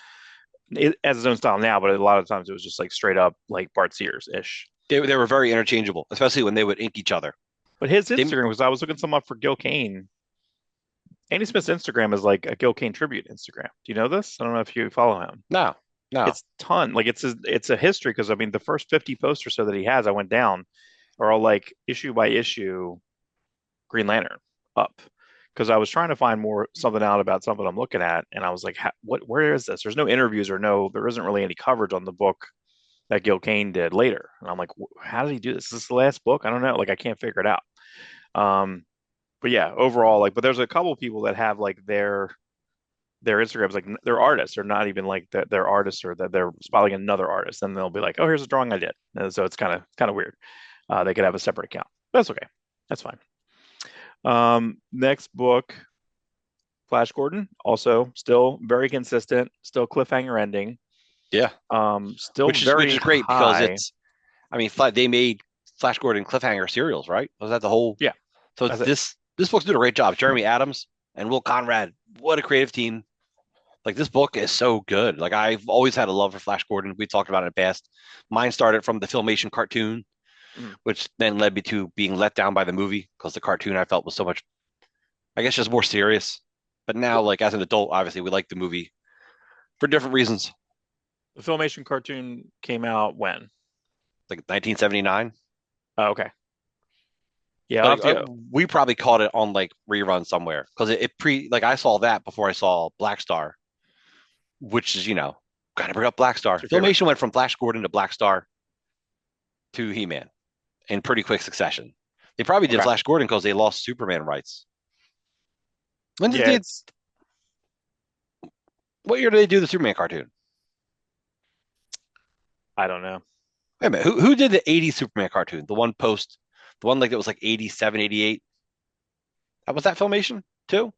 it as his own style now, but a lot of times it was just like straight up like Bart Sears ish. They were very interchangeable, especially when they would ink each other. But his They Instagram was I was looking some up for Gil Kane. Andy Smith's Instagram is like a Gil Kane tribute Instagram. Do you know this? I don't know if you follow him. no, no. It's ton like it's a history because I mean the first 50 posts or so that he has I went down are all like issue by issue Green Lantern up because I was trying to find more something out about something I'm looking at and I was like what where is this? There's no interviews or no there isn't really any coverage on the book that Gil Kane did later and I'm like how did he do this? Is this the last book? I don't know, like I can't figure it out. But yeah, overall like but there's a couple people that have like their Instagrams like they're artists. They're not even like that they're artists or that they're spotting another artist. And they'll be like, oh, here's a drawing I did. And so it's kind of weird. They could have a separate account. That's okay. That's fine. Next book, Flash Gordon, also still very consistent, still cliffhanger ending. Yeah, Still which very is great because high. they made Flash Gordon cliffhanger serials, right? Was that the whole? Yeah, So it's that's it. this book's doing a great job. Jeremy Adams and Will Conrad, what a creative team! Like this book is so good. Like I've always had a love for Flash Gordon. We talked about it in the past. Mine started from the Filmation cartoon, Mm. which then led me to being let down by the movie because the cartoon I felt was so much, I guess, just more serious. But now, like as an adult, obviously we like the movie for different reasons. The Filmation cartoon came out when? Like 1979. Oh, okay. Yeah, I'll But have to we probably caught it on like rerun somewhere because like I saw that before I saw Black Star, which is kind of bring up Black Star. What's your favorite? Filmation went from Flash Gordon to Black Star to He Man in pretty quick succession. They probably did Okay. Flash Gordon because they lost Superman rights. When did Yeah, they? it's What year did they do the Superman cartoon? I don't know. Wait a minute. Who did the '80s Superman cartoon? The one like that was like 87, 88. Was that Filmation too?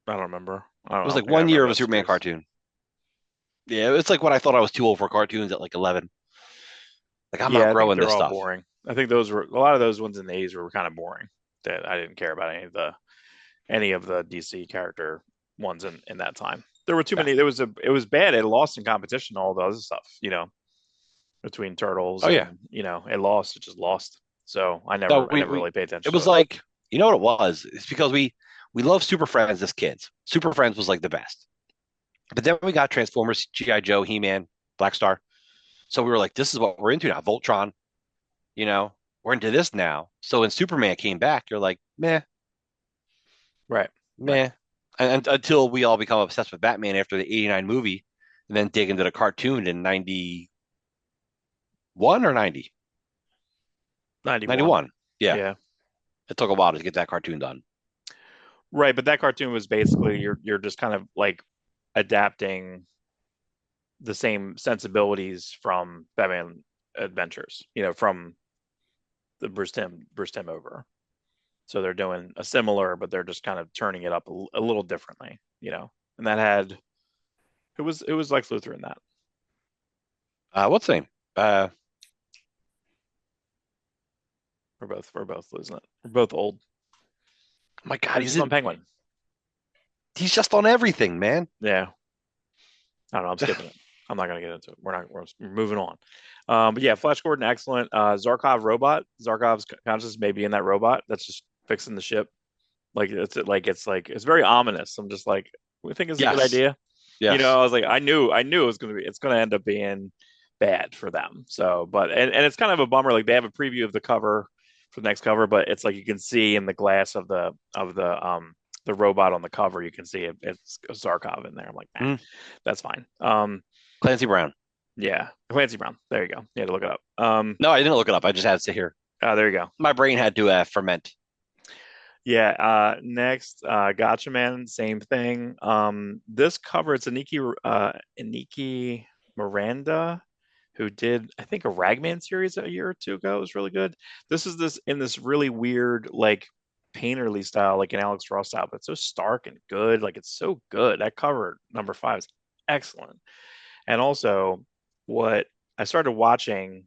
I don't remember. It I was don't like think I 1 year remember of a that Superman series. cartoon. Yeah, it's like when I thought I was too old for cartoons at like 11. Like I'm Yeah, I think outgrowing they're this all stuff. boring. I think those were a lot of those ones in the 80s were kind of boring. That I didn't care about any of the. any of the DC character ones in that time. There were too Yeah. many. It was bad. It lost in competition, all the other stuff, between Turtles Oh yeah. and, it lost. It just lost. So No, I never really paid it attention was to it. like, you know what it was? It's because we love Super Friends as kids. Super Friends was like the best. But then we got Transformers, G.I. Joe, He-Man, Black Star. So we were like, this is what we're into now. Voltron, you know, we're into this now. So when Superman came back, you're like, meh, Right. Right. meh. And until we all become obsessed with Batman after the 89 movie, and then dig into the cartoon in 91 or 90? 91. 91. Yeah. Yeah. It took a while to get that cartoon done. Right, but that cartoon was basically you're just kind of like adapting the same sensibilities from Batman Adventures, from the Bruce Timm over. So they're doing a similar, but they're just kind of turning it up a little differently, And that had it was Lex Luthor in that. What's the name? Uh, We're both losing it. We're both old. oh my God, We're just on Penguin. he's just on everything, man. Yeah, I don't know. I'm skipping it. I'm not gonna get into it. We're moving on. But yeah, Flash Gordon, excellent. Zarkov robot. Zarkov's conscious may be in that robot that's just fixing the ship. It's very ominous. I'm just like, we think it's a good Yes. idea. Yes. I was like, I knew it's gonna end up being bad for them. So, but and it's kind of a bummer. Like they have a preview of the cover for the next cover, but it's like you can see in the glass of the robot on the cover, you can see it's Zarkov in there. I'm like, Mm. that's fine. Clancy Brown. Yeah, Clancy Brown. There you go. You had to look it up. No, I didn't look it up. I just had to sit here. There you go. My brain had to ferment. Yeah. Next, GATCHMAN, same thing. This cover, it's Iniki Miranda, who did, I think, a Ragman series a year or two ago. It was really good. This is this in this really weird, like painterly style, like an Alex Ross style, but it's so stark and good. Like it's so good. That cover number 5 is excellent. And also, what I started watching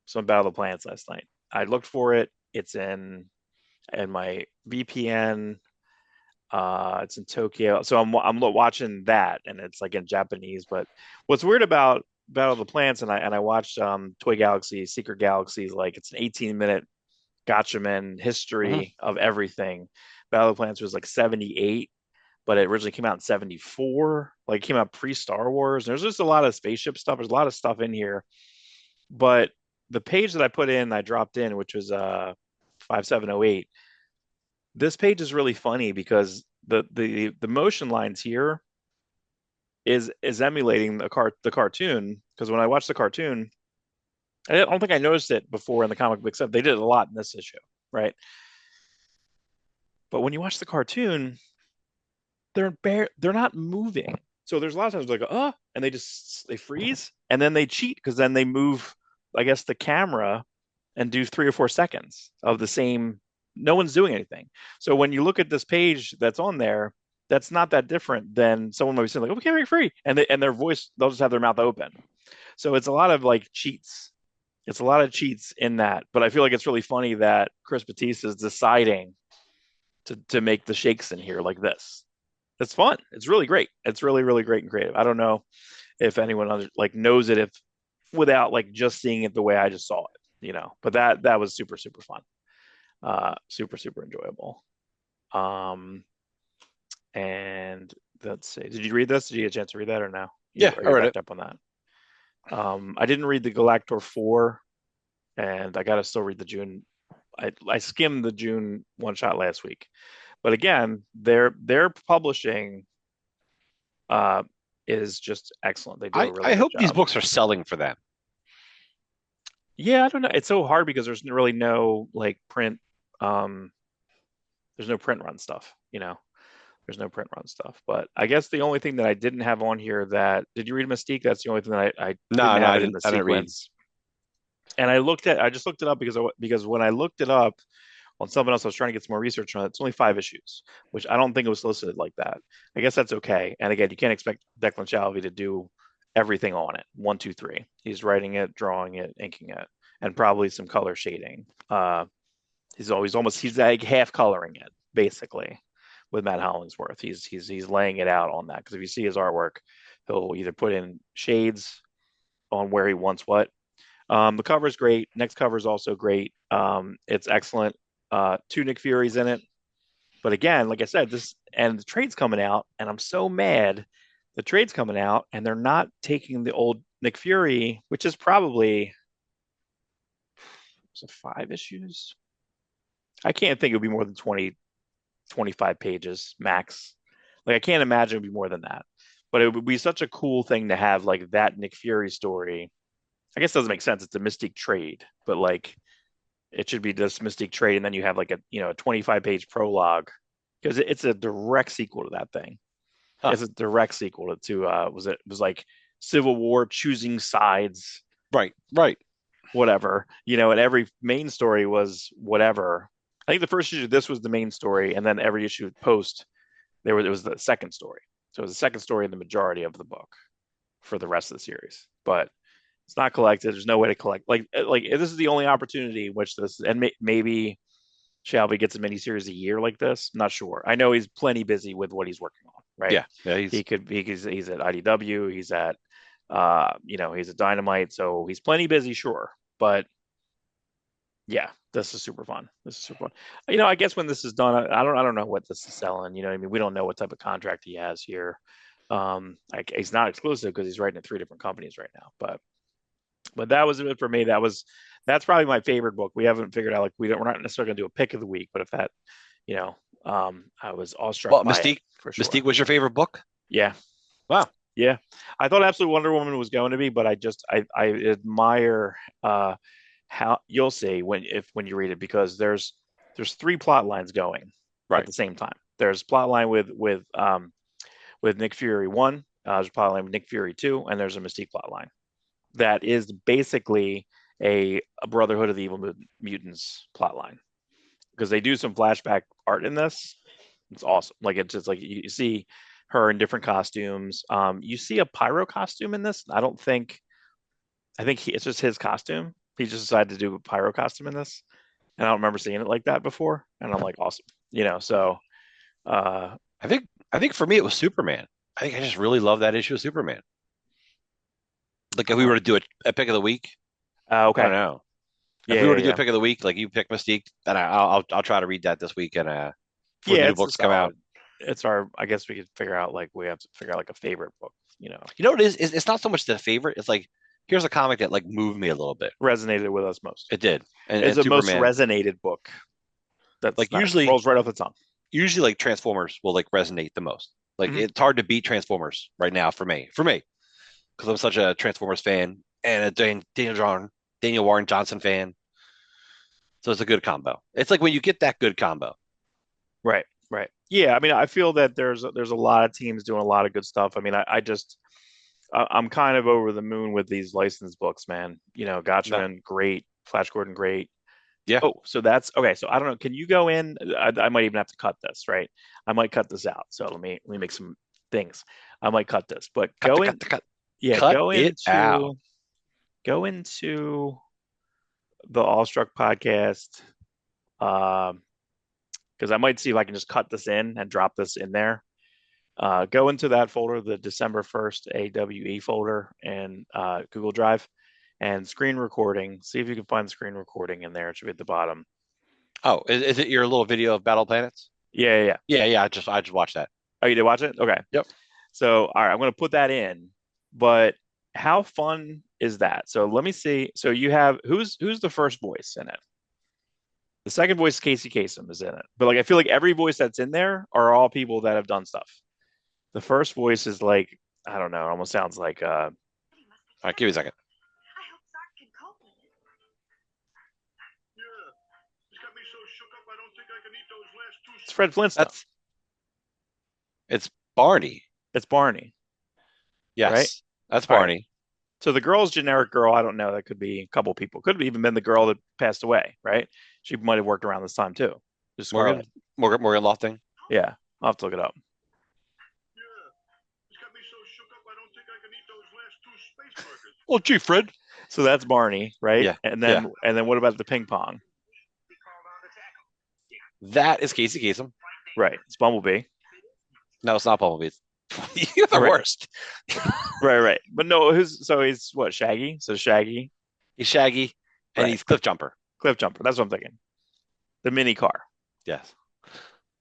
some Battle of the Planets last night. I looked for it. It's in my VPN. It's in Tokyo, so I'm watching that, and it's like in Japanese. But what's weird about Battle of the Planets, and I watched Toy Galaxy, Secret Galaxies, like it's an 18-minute Gotchaman Mhm. history of everything. Battle of the Planets was like 78, but it originally came out in 74. Like it came out pre-Star Wars. There's just a lot of spaceship stuff. There's a lot of stuff in here. But the page that I dropped in, which was 5708, this page is really funny because the motion lines here is emulating the cartoon. Because when I watched the cartoon, I don't think I noticed it before in the comic book, except they did it a lot in this issue, right? But when you watch the cartoon, they're not moving. So there's a lot of times like, and they freeze, and then they cheat because then they move, I guess, the camera and do 3 or 4 seconds of the same. No one's doing anything. So when you look at this page that's on there, that's not that different than someone might be saying like, "Oh, we can't make free," and their voice, they'll just have their mouth open. So it's a lot of like cheats. It's a lot of cheats in that, but I feel like it's really funny that Chris Batista is deciding to make the shakes in here like this. It's fun. It's really great. It's really, really great and creative. I don't know if anyone like knows it if without like just seeing it the way I just saw it, But that was super, super fun. Super, super enjoyable. Um, and let's see. Did you read this? Did you get a chance to read that or no? Yeah, Are I you read it. backed up on that? I didn't read the Galactor 4, and I gotta still read the June. I skimmed the June one shot last week. But again, their publishing uh, is just excellent. They do a really I good hope these job. books are selling for them. Yeah, I don't know. It's so hard because there's really no like print. Um, there's no print run stuff. There's no print run stuff. But I guess the only thing that I didn't have on here that did you read Mystique? That's the only thing that I didn't No, no, have it in the I didn't read. sequence. And I just looked it up because when I looked it up on something else, I was trying to get some more research on it. It's only 5 issues, which I don't think it was listed like that. I guess that's okay. And again, you can't expect Declan Shalvey to do everything on it. One, two, three. He's writing it, drawing it, inking it, and probably some color shading. He's like half coloring it, basically, with Matt Hollingsworth. He's laying it out on that because if you see his artwork, he'll either put in shades on where he wants what. The cover is great. Next cover is also great. It's excellent. Two Nick Furies in it. But again, like I said, this and the trade's coming out, and I'm so mad. The trade's coming out, and they're not taking the old Nick Fury, which is probably was it 5 issues? I can't think it would be more than 20, 25 pages max. Like I can't imagine it would be more than that. But it would be such a cool thing to have like that Nick Fury story. I guess it doesn't make sense. It's a Mystique trade, but like it should be this Mystique trade, and then you have like a 25-page prologue because it's a direct sequel to that thing. Huh. It's a direct sequel to it was like Civil War choosing sides, Right, right. whatever, and every main story was whatever. I think the first issue of this was the main story, and then every issue post it was the second story. So it was the second story in the majority of the book for the rest of the series. But it's not collected. There's no way to collect. Like this is the only opportunity in which this and maybe Shelby gets a miniseries a year like this. I'm not sure. I know he's plenty busy with what he's working on. Right. Yeah, yeah. He's at IDW. He's at he's at Dynamite. So he's plenty busy. Sure, but yeah, this is super fun. This is super fun. I guess when this is done, I don't know what this is selling. You know what I mean? We don't know what type of contract he has here. Like he's not exclusive because he's writing at 3 different companies right now. But that was it for me. That's probably my favorite book. We haven't figured out like we're not necessarily gonna do a pick of the week, but if that, I was awestruck Well, by Mystique, it for sure. Mystique was your favorite book? Yeah. Wow. Yeah. I thought Absolute Wonder Woman was going to be, but I admire how you'll see when you read it because there's 3 plot lines going at the same time. There's plot line with Nick Fury 1, there's a plot line with Nick Fury 2, and there's a Mystique plot line that is basically a Brotherhood of the Evil Mutants plot line because they do some flashback art in this. It's awesome. Like it's just like you see her in different costumes. You see a pyro costume in this. I think it's just his costume. He just decided to do a pyro costume in this, and I don't remember seeing it like that before. And I'm like, awesome. So I think for me it was Superman. I think I just really love that issue of Superman. Like if we were to do a pick of the week, okay. I don't know. If we were to do a pick of the week, like you pick Mystique, then I'll try to read that this week and before the new books come out. It's I guess we could figure out like we have to figure out like a favorite book. You know what it is? It's not so much the favorite. It's like here's a comic that like moved me a little bit. Resonated with us most. It did. It's the most resonated book. That's like usually rolls right off the tongue. Usually like Transformers will like resonate the most. Like it's hard to beat Transformers right now for me. Because I'm such a Transformers fan and a Daniel Warren Johnson fan. So it's a good combo. It's like when you get that good combo. Right. Yeah, I mean, I feel that there's a lot of teams doing a lot of good stuff. I mean, I'm kind of over the moon with these licensed books, man. GATCHMAN, great. Flash Gordon, great. Yeah. Oh, so that's okay. So I don't know. Can you go in? I might even have to cut this, right? I might cut this out. So let me make some things. I might cut this, but cut yeah, cut go it into out. Go into the Awestruck podcast. Because I might see if I can just cut this in and drop this in there. Go into that folder, the December 1st AWE folder and Google Drive and screen recording. See if you can find the screen recording in there. It should be at the bottom. Oh, is it your little video of Battle Planets? Yeah. I just watched that. Oh, you did watch it? Okay. Yep. So, all right, I'm going to put that in. But how fun is that? So let me see. So you have who's the first voice in it? The second voice, Casey Kasem, is in it. But like I feel like every voice that's in there are all people that have done stuff. The first voice is like, I don't know, it almost sounds like all right, give me a second. It's Fred Flintstone. It's Barney. It's Barney. Yes. Right? That's Barney. Right. So the girl's generic girl, I don't know. That could be a couple people. Could have even been the girl that passed away, right? She might have worked around this time too. Just Morgan Lofting. Yeah, I'll have to look it up. Well, gee, Fred. So that's Barney, right? Yeah. And then what about the ping pong? That is Casey Kasem. Right. It's Bumblebee. No, it's not Bumblebee. You're the Right. worst. Right. Right. But no, he's what, Shaggy? So Shaggy. He's Shaggy, and Right. he's Cliff Jumper. Cliff Jumper. That's what I'm thinking. The mini car. Yes.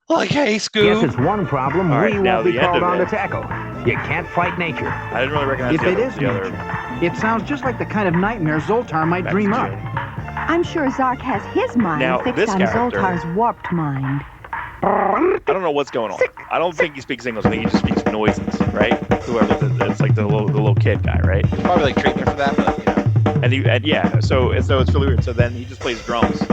Like, hey, Guess Scoob. it's one problem All right. we Now won't be the end called of on to it. tackle. You can't fight nature. I didn't really recognize If it is the other. nature, it sounds just like the kind of nightmare Zoltar might Back to dream up. June. I'm sure Zark has his mind Now, fixed this on character- Zoltar's warped mind. I don't know what's going on. I don't think he speaks English. I think he just speaks noises, right? Whoever it's like the little kid guy, right? Probably like treatment for that, but And yeah, so it's really weird. So then he just plays drums. So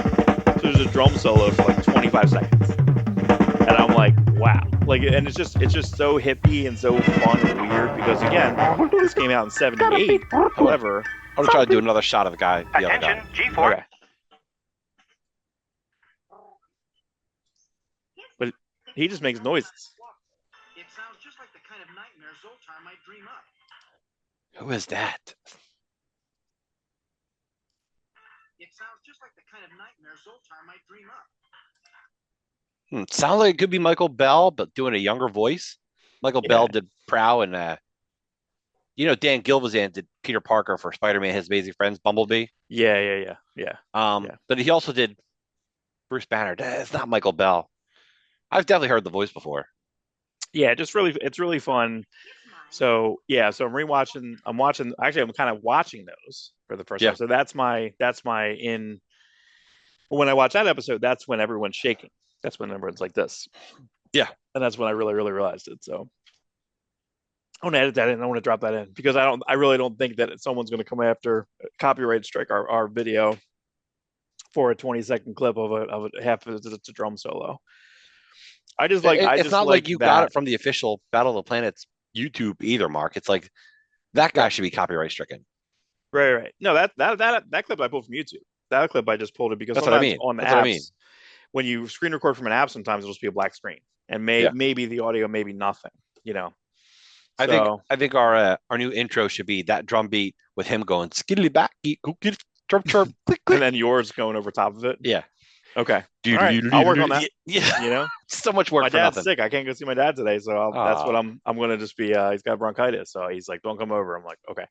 there's a drum solo for like 25 seconds, and I'm like, wow, like, and it's just so hippie and so fun and weird because again, this came out in '78. However, I'm gonna try to do another shot of the guy. The other guy. Attention, G4. okay. But he just makes noises. It sounds just like the kind of nightmare Zoltar might dream up. Who is that? It sounds just like the kind of nightmare Zoltar might dream up. Sounds like it could be Michael Bell, but doing a younger voice. Michael Bell did Prow and Dan Gilvezan did Peter Parker for Spider-Man: His Amazing Friends, Bumblebee. Yeah. But he also did Bruce Banner. It's not Michael Bell. I've definitely heard the voice before. Yeah, it's really fun. So yeah, so I'm rewatching. I'm kind of watching those for the first time. So that's my in. When I watch that episode, that's when everyone's shaking. That's when everyone's like this. Yeah, and that's when I really realized it. So I want to edit that in. I want to drop that in because I really don't think that someone's going to come after copyright strike our video for a 20-second clip of a half of it's a drum solo. It's not like you got it from the official Battle of the Planets YouTube either, Mark. It's like that guy should be copyright stricken. Right. No, that clip I pulled from YouTube. That clip I just pulled it because that's what I mean. On the that's apps, what I mean. When you screen record from an app, sometimes it'll just be a black screen, and maybe the audio, maybe nothing. I think our new intro should be that drum beat with him going skiddly back, go get it, chirp, click, click, and then yours going over top of it. Yeah. Okay. All right. I'll work on that. Yeah. So much work. My for dad's nothing. sick. I can't go see my dad today, so that's what I'm gonna just be. He's got bronchitis, so he's like, "Don't come over." I'm like, "Okay."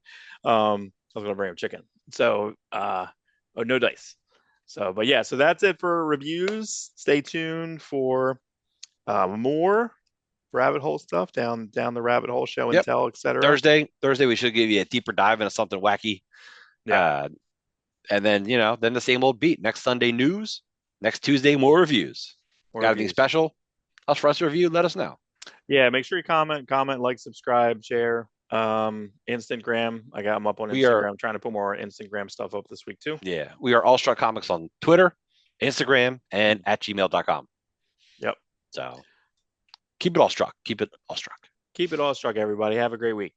I was gonna bring him chicken. So, no dice. So, but yeah, so that's it for reviews. Stay tuned for more rabbit hole stuff down the rabbit hole, show and tell, etc. Thursday, we should give you a deeper dive into something wacky. Yeah. And then then the same old beat. Next Sunday news. Next Tuesday more reviews. Got anything special else for us to review? Let us know. Yeah, make sure you comment, like, subscribe, share. Instagram. I'm up on Instagram. I'm trying to put more Instagram stuff up this week too. Yeah. We are Awestruck Comics on Twitter, Instagram, and at gmail.com. Yep. So keep it awestruck. Keep it awestruck. Keep it awestruck, everybody. Have a great week.